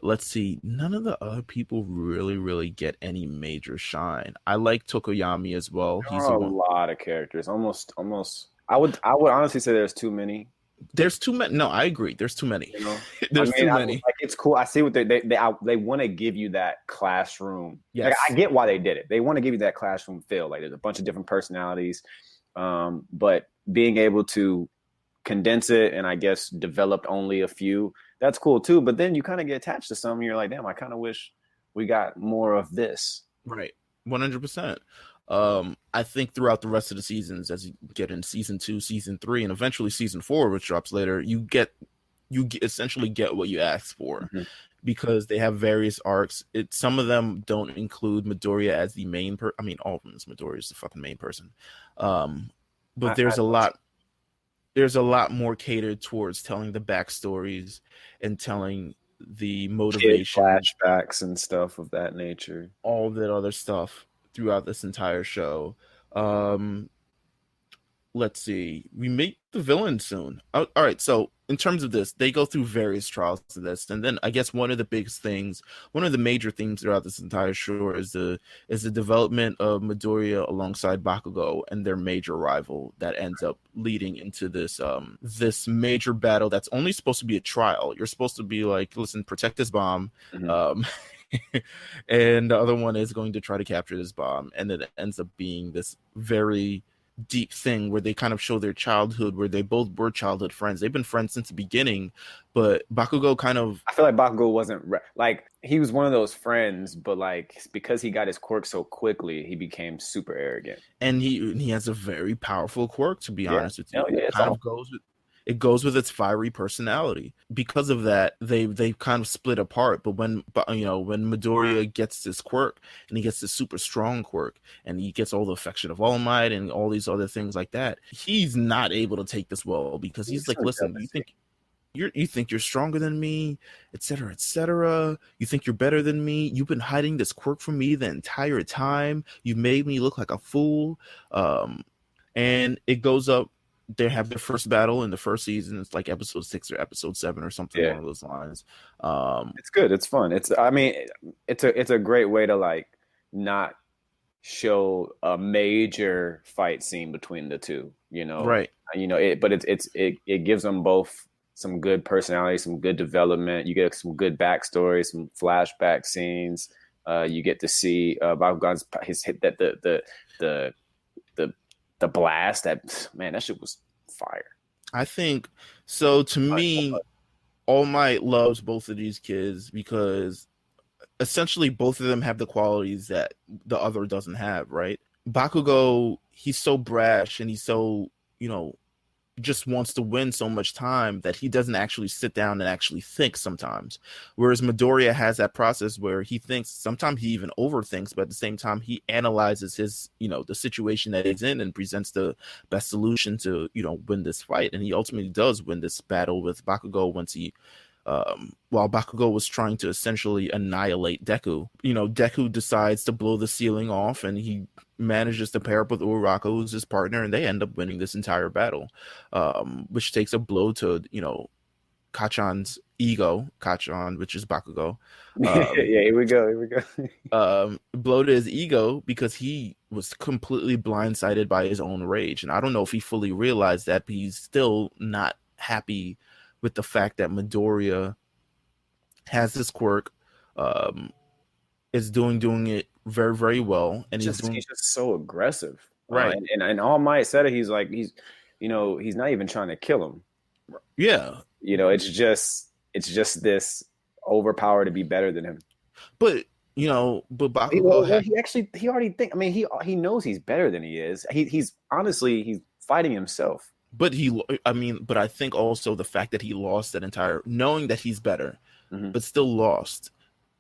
Let's see. None of the other people really get any major shine. I like Tokoyami as well. He's a lot of characters. Almost. I would honestly say there's too many. There's too many. No, I agree. There's too many. There's too many. Like, it's cool. I see what they want to give you that classroom. Yes. Like, I get why they did it. They want to give you that classroom feel. Like there's a bunch of different personalities, but being able to condense it and I guess developed only a few, that's cool too. But then you kind of get attached to some. And you're like, damn, I kind of wish we got more of this. Right. 100%. I think throughout the rest of the seasons, as you get in season 2, season 3, and eventually season 4, which drops later, you essentially get what you asked for, because they have various arcs. Some of them don't include Midoriya as the main I mean, all of them is Midoriya is the fucking main person. But there's a lot more catered towards telling the backstories and telling the motivation, flashbacks and stuff of that nature, all that other stuff throughout this entire show. Let's see. We meet the villain soon. All right. So in terms of this, they go through various trials to this, and then I guess one of the major themes throughout this entire show is the development of Midoriya alongside Bakugo and their major rival that ends up leading into this this major battle that's only supposed to be a trial. You're supposed to be like, listen, protect this bomb. And the other one is going to try to capture this bomb, and it ends up being this very deep thing where they kind of show their childhood, where they both were childhood friends. They've been friends since the beginning, but Bakugo I feel like Bakugo wasn't like, he was one of those friends, but like because he got his quirk so quickly, he became super arrogant. And he has a very powerful quirk, to be honest with you. It goes with its fiery personality. Because of that, they kind of split apart. But when Midoriya gets this quirk, and he gets this super strong quirk, and he gets all the affection of All Might and all these other things like that, he's not able to take this well, because he's like, listen, you think you're stronger than me, etc., etc. You think you're better than me. You've been hiding this quirk from me the entire time. You've made me look like a fool. And it goes up. They have their first battle in the first season. It's like episode 6 or episode 7 or something along those lines. It's good. It's fun. It's a great way to like not show a major fight scene between the two. Right. It gives them both some good personality, some good development. You get some good backstory, some flashback scenes. You get to see Bakugan's his hit that the blast. That shit was fire. I think so. To me, All Might loves both of these kids because essentially both of them have the qualities that the other doesn't have, right? Bakugo, he's so brash and he's so, just wants to win so much time that he doesn't actually sit down and actually think sometimes. Whereas Midoriya has that process where he thinks, sometimes he even overthinks, but at the same time he analyzes his, the situation that he's in and presents the best solution to, win this fight. And he ultimately does win this battle with Bakugo once he while Bakugo was trying to essentially annihilate Deku. Deku decides to blow the ceiling off and he manages to pair up with Uraraka, who's his partner, and they end up winning this entire battle, which takes a blow to, Kachan's ego, Kachan, which is Bakugo. Yeah, here we go. Blow to his ego because he was completely blindsided by his own rage. And I don't know if he fully realized that, but he's still not happy with the fact that Midoriya has this quirk, is doing it very, very well, and he's just so aggressive, right? And All Might said it. He's like he's not even trying to kill him. Yeah, it's just this overpower to be better than him. But Bakugo, he already think. I mean, he knows he's better than he is. He's honestly fighting himself. But I think also the fact that he lost that entire, knowing that he's better, but still lost,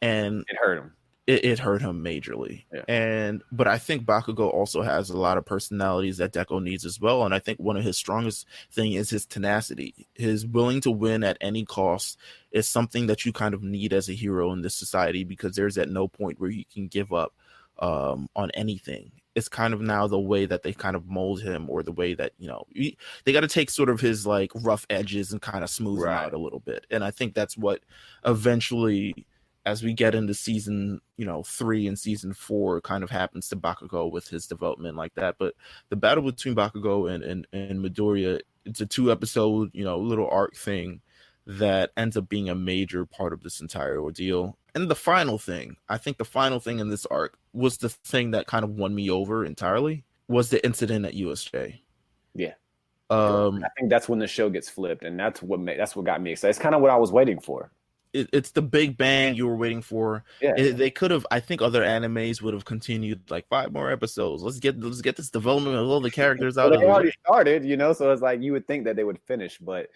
and it hurt him. It hurt him majorly. Yeah. But I think Bakugo also has a lot of personalities that Deku needs as well. And I think one of his strongest thing is his tenacity. His willing to win at any cost is something that you kind of need as a hero in this society, because there's at no point where you can give up on anything. It's kind of now the way that they kind of mold him, or the way that, they got to take sort of his like rough edges and kind of smooth him out a little bit. And I think that's what eventually, as we get into season 3 and season 4, kind of happens to Bakugo with his development like that. But the battle between Bakugo and Midoriya, it's a 2-episode little arc thing that ends up being a major part of this entire ordeal. And the final thing in this arc was the thing that kind of won me over entirely, was the incident at USJ. Yeah. I think that's when the show gets flipped, and that's what got me excited. It's kind of what I was waiting for. It's the big bang you were waiting for. Yeah. They could have, I think other animes would have continued like 5 more episodes. Let's get this development of all the characters out. They already started, so it's like you would think that they would finish, but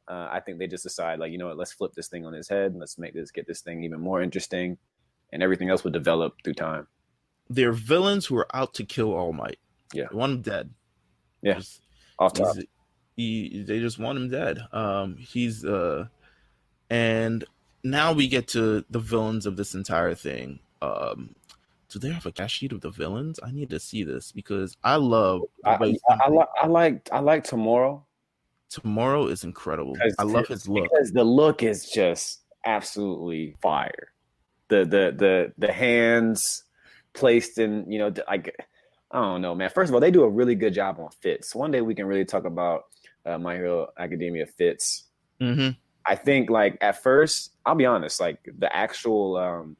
I think they just decided, like, let's flip this thing on his head and let's get this thing even more interesting, and everything else would develop through time. They're villains who are out to kill All Might. Yeah. They want him dead. Yeah. Off top. They just want him dead. And now we get to the villains of this entire thing. Do they have a cast sheet of the villains? I need to see this because I love. I like Tomorrow. Tomorrow is incredible. I love his look. Because the look is just absolutely fire. The hands placed in, like, I don't know, man. First of all, they do a really good job on fits. One day we can really talk about My Hero Academia fits. Mm-hmm. I think, like, at first, I'll be honest, like, the actual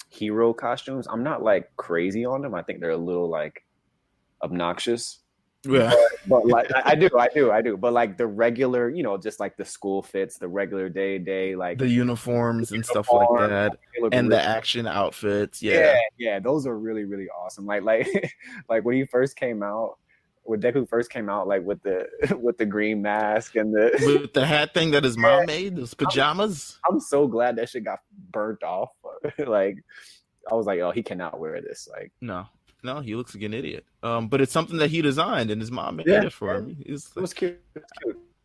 hero costumes, I'm not, like, crazy on them. I think they're a little, like, obnoxious. Yeah. But like, I do. But, like, the regular, just, like, the school fits, the regular day, like... The uniforms and stuff like that. And the action outfits. Yeah. Yeah. Those are really, really awesome. Like, like when Deku first came out, like with the green mask and with the hat thing that his mom made, those pajamas. I'm so glad that shit got burnt off. Like, I was like, oh, he cannot wear this. Like, no, he looks like an idiot. But it's something that he designed and his mom made it for him. It was cute.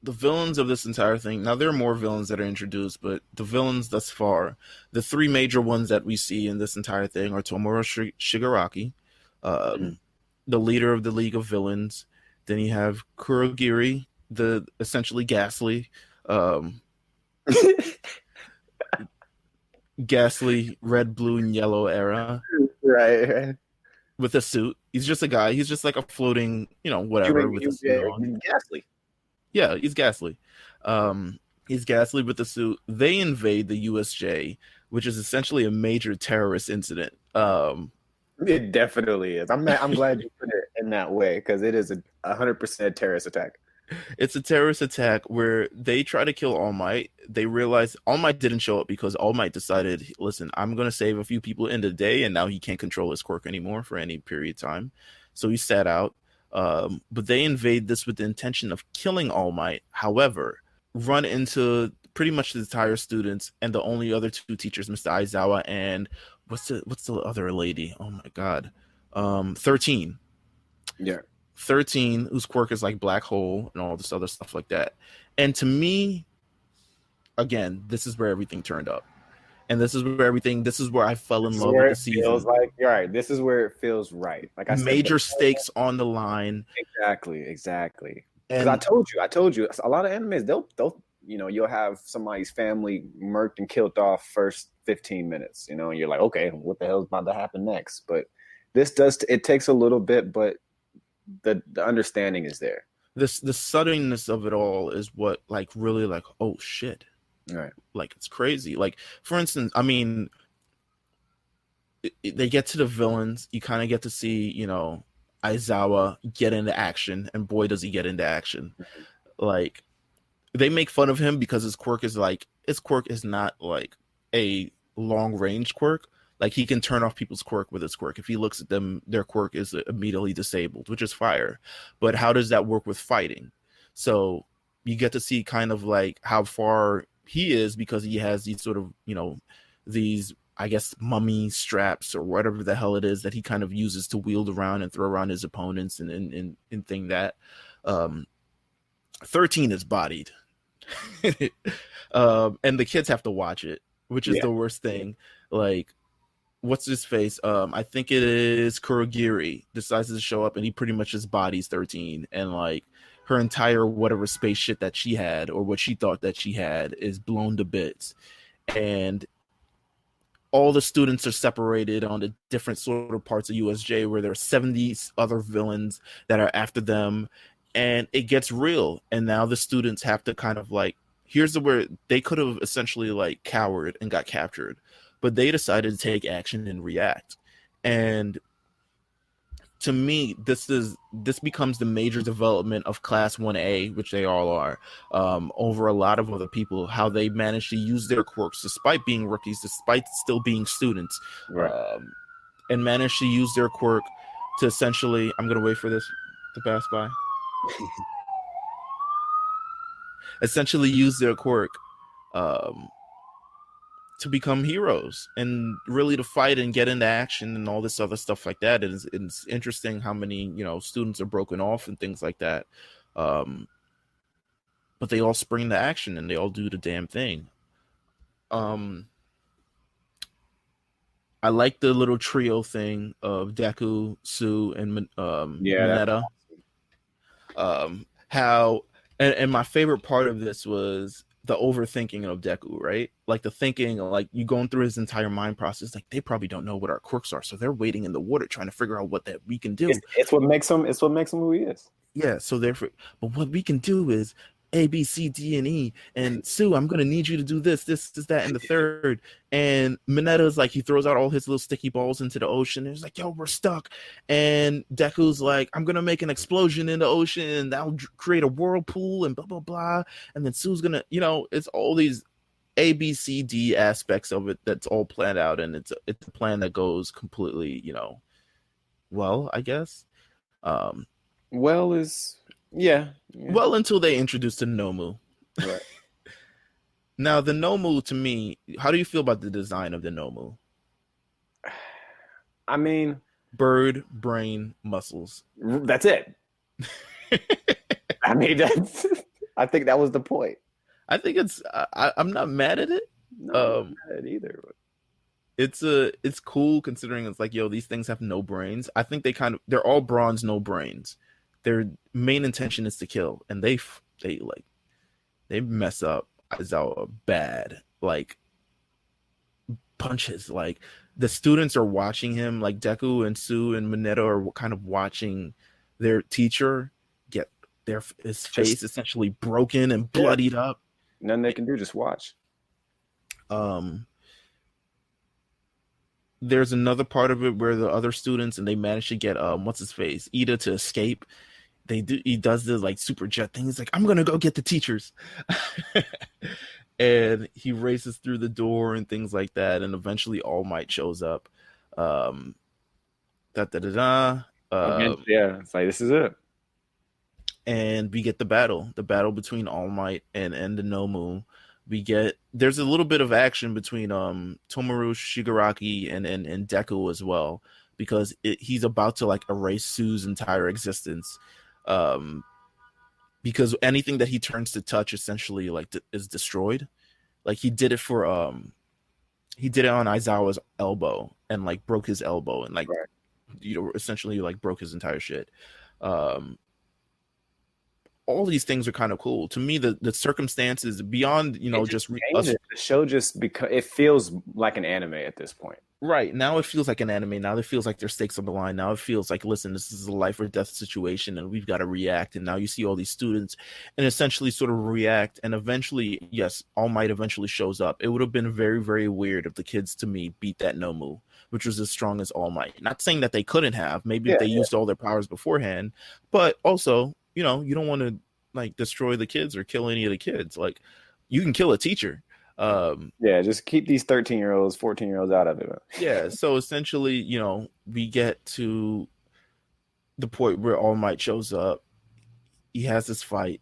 The villains of this entire thing. Now there are more villains that are introduced, but the villains thus far, the 3 major ones that we see in this entire thing are Tomura Shigaraki, the leader of the League of Villains. Then you have Kurogiri, the essentially Ghastly, Ghastly red, blue, and yellow era. Right. with a suit. He's just a guy. He's just like a floating, whatever with a suit on. Ghastly. Yeah, he's Ghastly. He's Ghastly with the suit. They invade the USJ, which is essentially a major terrorist incident. It definitely is. I'm glad you put it in that way, because it is 100% terrorist attack. It's a terrorist attack where they try to kill All Might. They realize All Might didn't show up because All Might decided, listen, I'm going to save a few people in the day, and now he can't control his quirk anymore for any period of time. So he sat out. But they invade this with the intention of killing All Might. However, run into pretty much the entire students and the only other two teachers, Mr. Aizawa and what's the other lady? Oh my god. 13. Yeah. 13, whose quirk is like black hole and all this other stuff like that. And to me, again, this is where everything turned up. And this is where I fell in love with the season. Feels like, you're right. This is where it feels right. Like I said, major stakes on the line. Exactly. Because I told you, a lot of animes, they'll you'll have somebody's family murked and killed off first 15 minutes, and you're like, okay, what the hell's about to happen next? But this it takes a little bit, but the understanding is there. The suddenness of it all is what really oh shit. Right. It's crazy. For instance, I mean, they get to the villains. You kind of get to see, Aizawa get into action, and boy, does he get into action. They make fun of him because his quirk is not a long range quirk. He can turn off people's quirk with his quirk. If he looks at them, their quirk is immediately disabled, which is fire. But how does that work with fighting? So you get to see kind of how far he is, because he has these sort of, these, I guess, mummy straps or whatever the hell it is that he kind of uses to wield around and throw around his opponents and thing that. 13 is bodied. And the kids have to watch it, which is the worst thing. What's his face? I think it is Kurogiri decides to show up, and he pretty much just bodies 13, and her entire whatever space shit that she had, or what she thought that she had, is blown to bits. And all the students are separated on the different sort of parts of USJ, where there are 70 other villains that are after them, and it gets real. And now the students have to kind of here's where they could have essentially cowered and got captured, but they decided to take action and react. And to me, this becomes the major development of Class 1A, which they all are, over a lot of other people, how they manage to use their quirks despite being rookies, despite still being students, right. And manage to use their quirk to essentially, I'm going to wait for this to pass by, essentially use their quirk to become heroes and really to fight and get into action and all this other stuff like that. It's interesting how many students are broken off and things like that, but they all spring to action and they all do the damn thing. I like the little trio thing of Deku, Sue, and Mineta. How and my favorite part of this was the overthinking of Deku, right? The thinking, you going through his entire mind process. They probably don't know what our quirks are, so they're waiting in the water trying to figure out what that we can do. It's what makes him. It's what makes him who he is. Yeah. So therefore, but what we can do is A, B, C, D, and E. And Sue, I'm gonna need you to do this, that, and the third. And Mineta's he throws out all his little sticky balls into the ocean. And he's yo, we're stuck. And Deku's I'm gonna make an explosion in the ocean, and that'll create a whirlpool, and blah blah blah. And then Sue's gonna, it's all these A, B, C, D aspects of it that's all planned out, and it's a plan that goes completely, well, I guess. Well is. Yeah. Well, until they introduced the Nomu. Right. Now, the Nomu, to me, how do you feel about the design of the Nomu? I mean, bird, brain, muscles. That's it. I mean, I think that was the point. I think I'm not mad at it. No, I'm not mad at it either. It's cool considering it's these things have no brains. I think they're all bronze, no brains. Their main intention is to kill, and they mess up Aizawa bad. Punches the students are watching him, like Deku and Sue and Mineta are kind of watching their teacher get his face essentially broken and bloodied up. Nothing they can do, just watch. There's another part of it where the other students and they manage to get what's his face, Ida, to escape. He does the like super jet thing. He's like, I'm gonna go get the teachers. And he races through the door and things like that, and eventually All Might shows up. Yeah, it's like, this is it. And we get the battle between All Might and the Nomu. There's a little bit of action between Tomoru Shigaraki and Deku as well, because he's about to like erase Sue's entire existence. Because anything that he turns to touch essentially like is destroyed. Like he did it for he did it on Aizawa's elbow and like broke his elbow and like essentially like broke his entire shit. All these things are kind of cool to me. The circumstances beyond the show just because it feels like an anime at this point. Right now it feels like an anime. Now it feels like there's stakes on the line. Now it feels like, listen, this is a life or death situation and we've got to react. And now you see all these students and essentially sort of react. And eventually, yes, All Might eventually shows up. It would have been very, very weird if the kids, to me, beat that Nomu, which was as strong as All Might. Not saying that they couldn't have. Maybe if they used all their powers beforehand. But also, you don't want to like destroy the kids or kill any of the kids. Like, you can kill a teacher. Just keep these 13-year-olds, 14-year-olds out of it. Yeah, so essentially, we get to the point where All Might shows up. He has this fight.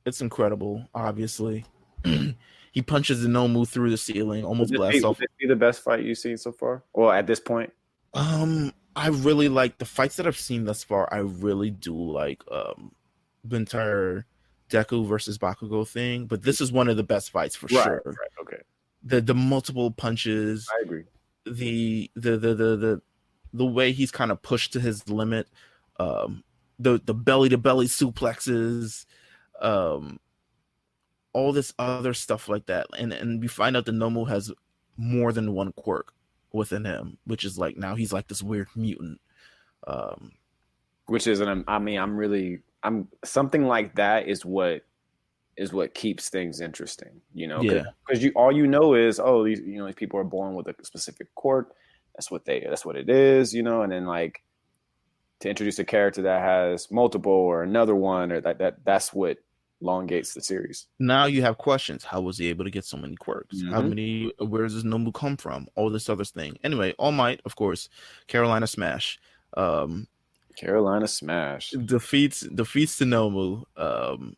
It's incredible, obviously. He punches the Nomu through the ceiling, almost blasts off. Would it be the best fight you've seen so far? Well, at this point? I really like the fights that I've seen thus far. I really do like the entire Deku versus Bakugo thing, but this is one of the best fights for sure. Right, okay. The multiple punches. I agree. The way he's kind of pushed to his limit. The belly to belly suplexes. All this other stuff like that, and we find out the Nomu has more than one quirk within him, which is like now he's like this weird mutant. Which is I'm something like that is what keeps things interesting, because all you know is, these people are born with a specific quirk. That's what it is, and then like to introduce a character that has multiple or another one or that's what elongates the series. Now you have questions. How was he able to get so many quirks? Mm-hmm. Where does this Nomu come from? All this other thing. Anyway, All Might, of course, Carolina Smash. Carolina Smash defeats the Nomu.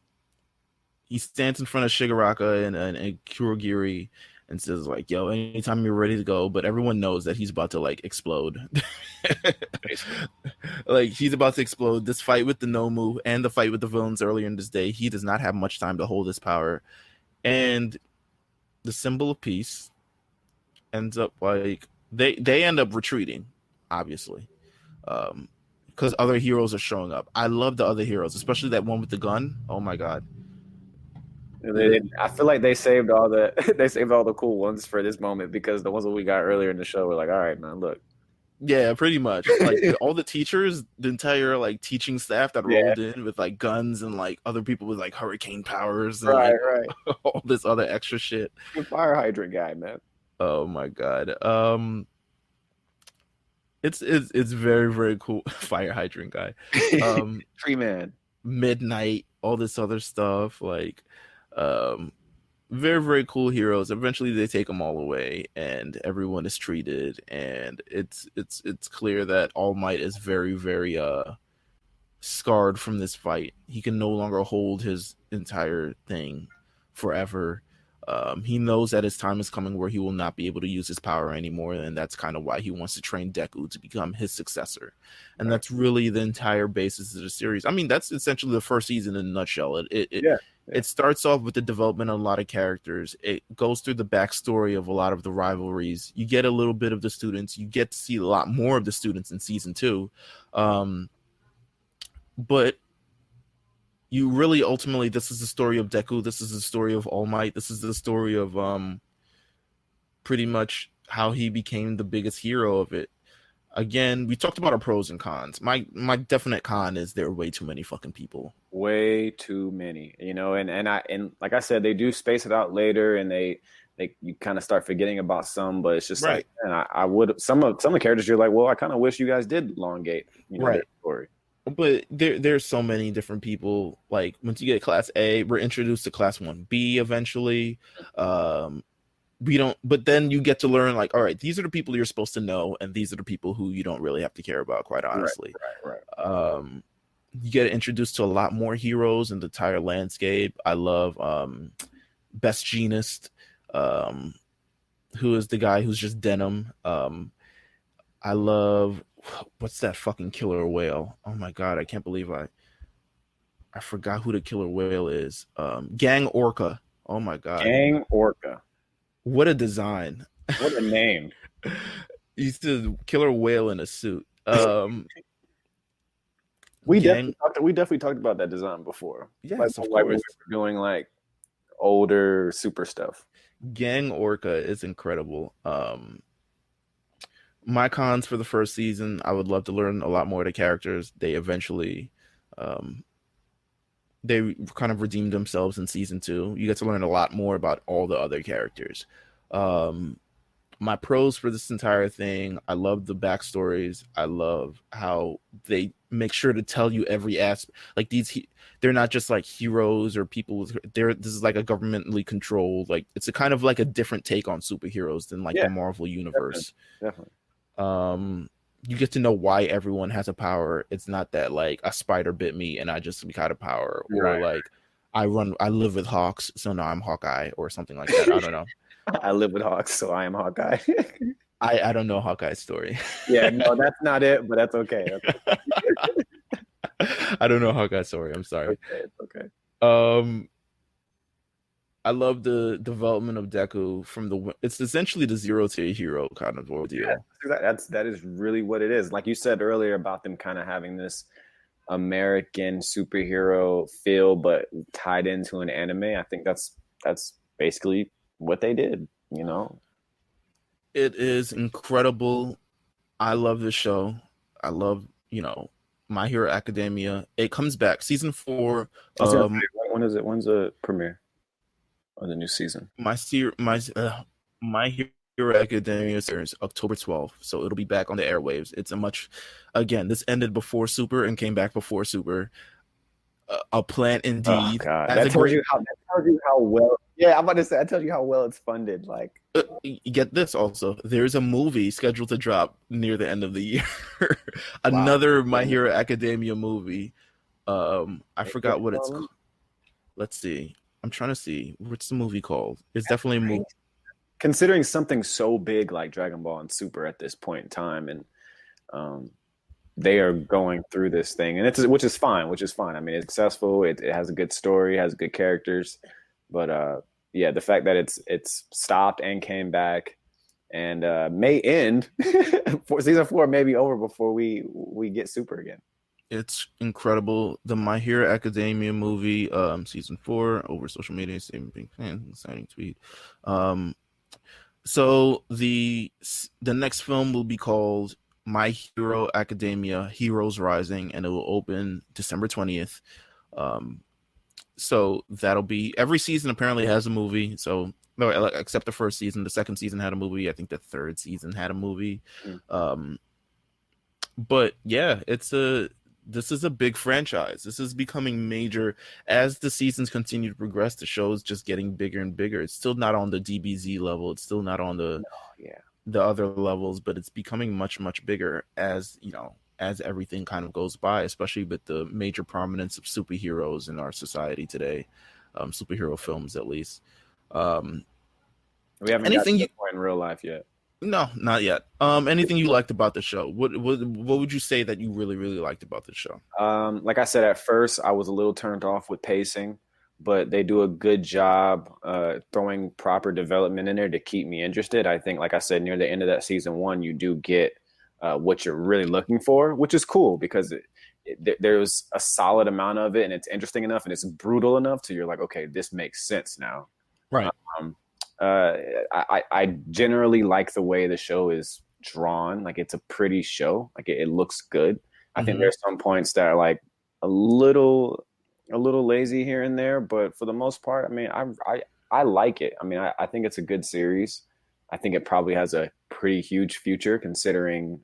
He stands in front of Shigaraka and Kurogiri and says like, yo, anytime you're ready to go, but everyone knows that he's about to like explode. Like he's about to explode. This fight with the Nomu and the fight with the villains earlier in this day, he does not have much time to hold his power. And the symbol of peace ends up like they end up retreating, obviously. Because other heroes are showing up. I love the other heroes, especially that one with the gun. Oh my god. I feel like they saved all the cool ones for this moment, because the ones that we got earlier in the show were like, all right, man, look. Yeah, pretty much. Like all the teachers, the entire like teaching staff that rolled in with like guns and like other people with like hurricane powers and right. all this other extra shit. The fire hydrant guy, man. Oh my god. It's very, very cool. Fire hydrant guy. Tree man. Midnight, all this other stuff. Like very, very cool heroes. Eventually they take them all away and everyone is treated, and it's clear that All Might is very, very scarred from this fight. He can no longer hold his entire thing forever. He knows that his time is coming where he will not be able to use his power anymore, and that's kind of why he wants to train Deku to become his successor. And that's really the entire basis of the series. I mean, that's essentially the first season in a nutshell. It starts off with the development of a lot of characters. It goes through the backstory of a lot of the rivalries. You get a little bit of the students. You get to see a lot more of the students in season 2. But you really ultimately, this is the story of Deku. This is the story of All Might. This is the story of pretty much how he became the biggest hero of it. Again, we talked about our pros and cons. My definite con is there are way too many fucking people. Way too many, and like I said, they do space it out later, and you kind of start forgetting about some, but it's just right. Like, man, I would some of the characters you're like, well, I kind of wish you guys did elongate, right, their story. But there's so many different people. Like once you get Class A, we're introduced to Class 1B eventually. We don't, but then you get to learn like, all right, these are the people you're supposed to know, and these are the people who you don't really have to care about, quite honestly. Right. You get introduced to a lot more heroes in the entire landscape. I love Best Jeanist, who is the guy who's just denim. I love, what's that fucking killer whale? Oh my god, I can't believe I forgot who the killer whale is. Gang Orca. Oh my god. Gang Orca. What a design. What a name. He's the killer whale in a suit. We definitely talked about that design before. Yes, of course. We were doing like older super stuff. Gang Orca is incredible. My cons for the first season, I would love to learn a lot more of the characters. They eventually they kind of redeemed themselves in season 2. You get to learn a lot more about all the other characters. My pros for this entire thing, I love the backstories. I love how they make sure to tell you every aspect. Like they're not just like heroes or people. This is like a governmentally controlled. Like it's a kind of like a different take on superheroes than like the Marvel universe. Definitely. You get to know why everyone has a power. It's not that like a spider bit me and I just got a power, or like I live with hawks, so now I'm Hawkeye, or something like that. I don't know. I live with hawks, so I am Hawkeye. I don't know Hawkeye's story. Yeah, no, that's not it, but that's okay. I don't know Hawkeye's story. I'm sorry. Okay. I love the development of Deku it's essentially the zero-tier hero kind of ordeal. Yeah, that is really what it is. Like you said earlier about them kind of having this American superhero feel, but tied into an anime. I think that's basically what they did. It is incredible. I love the show. I love My Hero Academia. It comes back season 4. When is it? When's the premiere? Or the new season? My Hero Academia series October 12th, so it'll be back on the airwaves. It's this ended before Super and came back before Super. A plant indeed. Oh, God. That tells you how well. Yeah, I'm about to say. That tells you how well it's funded. Like, you get this also. There's a movie scheduled to drop near the end of the year. Another My Hero Academia movie. I forgot what it's called. Let's see. I'm trying to see what's the movie called. It's definitely a movie. Considering something so big like Dragon Ball and Super at this point in time, and they are going through this thing, and which is fine. I mean, it's successful. It has a good story, has good characters, but the fact that it's stopped and came back, and may end for season 4 may be over before we get Super again. It's incredible. The My Hero Academia movie, season 4, over social media, same big fan, exciting tweet. So the next film will be called My Hero Academia Heroes Rising, and it will open December 20th. So that'll be, every season apparently has a movie. So no, except the first season, the second season had a movie. I think the third season had a movie. But yeah, this is a big franchise. This is becoming major as the seasons continue to progress. The show is just getting bigger and bigger. It's still not on the DBZ level. It's still not on the other levels, but it's becoming much, much bigger as everything kind of goes by, especially with the major prominence of superheroes in our society today, superhero films at least. We haven't got to that point in real life yet. No, not yet. Anything you liked about the show? What would you say that you really, really liked about the show? Like I said, at first I was a little turned off with pacing, but they do a good job throwing proper development in there to keep me interested. I think, like I said, near the end of that season 1, you do get what you're really looking for, which is cool because there's a solid amount of it, and it's interesting enough and it's brutal enough to you're like, okay, this makes sense now. Right. I generally like the way the show is drawn. Like it's a pretty show. Like it looks good. I think there's some points that are like a little lazy here and there, but for the most part, I mean, I like it. I mean, I think it's a good series. I think it probably has a pretty huge future considering,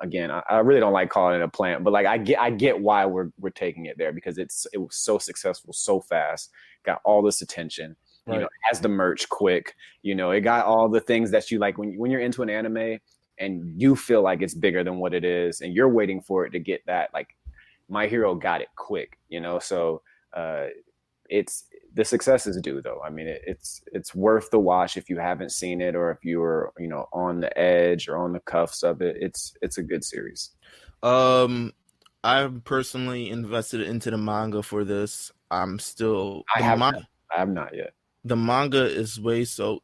again, I really don't like calling it a plant, but like I get why we're taking it there because it was so successful so fast, got all this attention, right. You know, it has the merch quick, you know, it got all the things that you like when you're into an anime and you feel like it's bigger than what it is and you're waiting for it to get that, like My Hero got it quick, you know, so it's the success is due though. I mean, it's worth the watch if you haven't seen it or if you were, you know, on the edge or on the cuffs of it. It's a good series. I'm personally invested into the manga for this. I have not yet. The manga is way so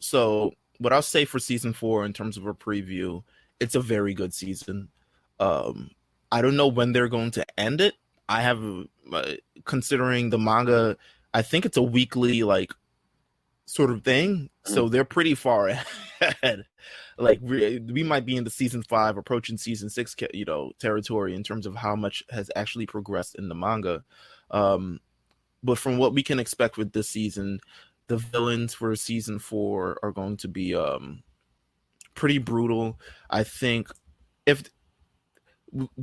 what I'll say for season 4 in terms of a preview, it's a very good season. I don't know when they're going to end it. I have considering the manga, I think it's a weekly like sort of thing, so they're pretty far ahead. Like we might be in the season 5 approaching season 6, you know, territory in terms of how much has actually progressed in the manga. But from what we can expect with this season, the villains for season 4 are going to be pretty brutal. I think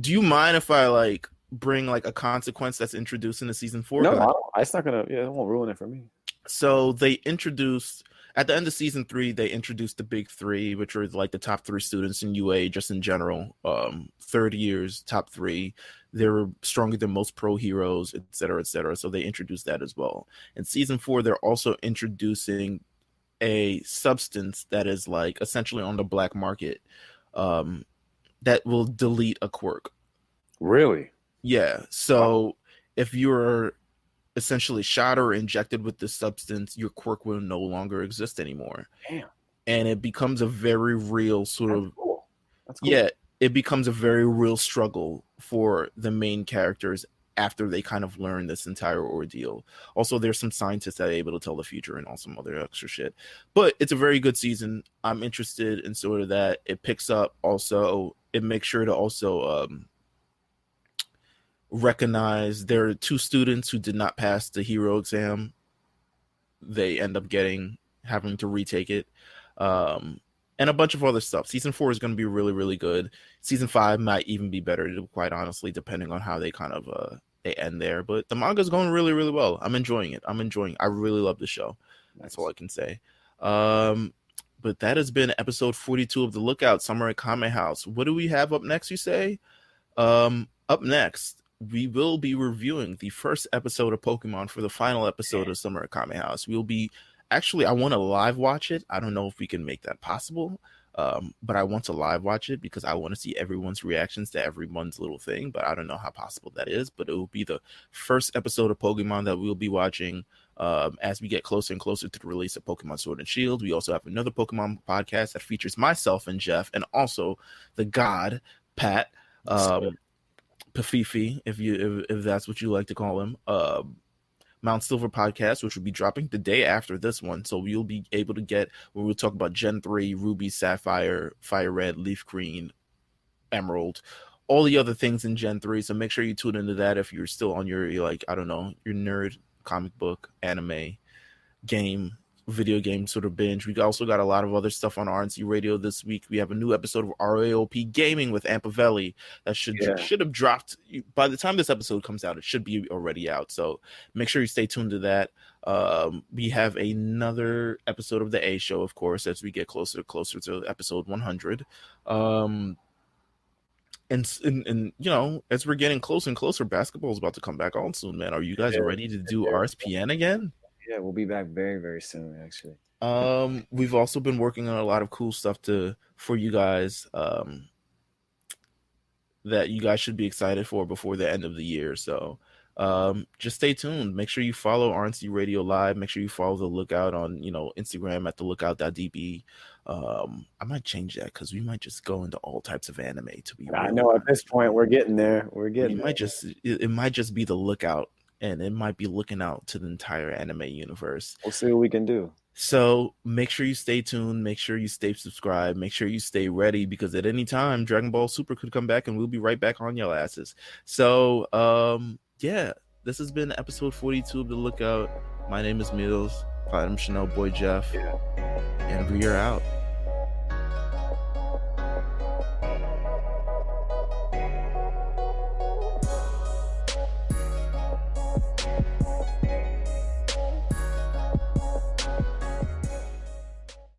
do you mind if I like bring like a consequence that's introduced into season 4? No, it's not gonna. Yeah, it won't ruin it for me. So they introduced at the end of season 3, they introduced the big 3, which are like the top 3 students in UA just in general. Third years, top 3. They're stronger than most pro heroes, et cetera, et cetera. So they introduced that as well. In season 4, they're also introducing a substance that is like essentially on the black market that will delete a quirk. Really? Yeah. So if you're essentially shot or injected with this substance, your quirk will no longer exist anymore. Damn. And it becomes a very real sort That's of cool. That's cool. Yeah, it becomes a very real struggle for the main characters after they kind of learn this entire ordeal. Also, there's some scientists that are able to tell the future and all some other extra shit. But it's a very good season. I'm interested in sort of that. It picks up also. It makes sure to also recognize there are 2 students who did not pass the hero exam. They end up having to retake it. And a bunch of other stuff. Season 4 is going to be really, really good. Season 5 might even be better, quite honestly, depending on how they kind of they end there. But the manga is going really, really well. I'm enjoying it. I really love the show. That's all I can say. But that has been episode 42 of The Lookout, Summer at Kame House. What do we have up next, you say? Up next, we will be reviewing the first episode of Pokemon for the final episode of Summer at Kame House. We'll be Actually, I want to live watch it. I don't know if we can make that possible, but I want to live watch it because I want to see everyone's reactions to everyone's little thing, but I don't know how possible that is. But it will be the first episode of Pokemon that we'll be watching as we get closer and closer to the release of Pokemon Sword and Shield. We also have another Pokemon podcast that features myself and Jeff, and also the God, Pat, Pafifi, if that's what you like to call him. Mount Silver podcast, which will be dropping the day after this one. So you'll be able to get where we'll talk about Gen 3, Ruby, Sapphire, Fire Red, Leaf Green, Emerald, all the other things in Gen 3. So make sure you tune into that if you're still on your, like, I don't know, your nerd comic book, anime, video game sort of binge. We also got a lot of other stuff on RNC Radio this week. We have a new episode of RAOP Gaming with Ampavelli that should have dropped by the time this episode comes out. It should be already out, so make sure you stay tuned to that. We have another episode of the A Show, of course, as we get closer to episode 100. And you know, as we're getting closer and closer, basketball is about to come back on soon, man. Are you guys ready to do RSPN again? Yeah, we'll be back very, very soon, actually. We've also been working on a lot of cool stuff for you guys that you guys should be excited for before the end of the year. So just stay tuned. Make sure you follow RNC Radio Live. Make sure you follow The Lookout on, you know, Instagram at thelookout.db. I might change that because we might just go into all types of anime, to be I know at this point we're getting there. It might just be The Lookout. And it might be looking out to the entire anime universe. We'll see what we can do. So make sure you stay tuned, make sure you stay subscribed, make sure you stay ready, because at any time Dragon Ball Super could come back and we'll be right back on your asses. So yeah, this has been episode 42 of The Lookout. My name is Meelz, Platinum Chanel Boy Jeff, and we are out.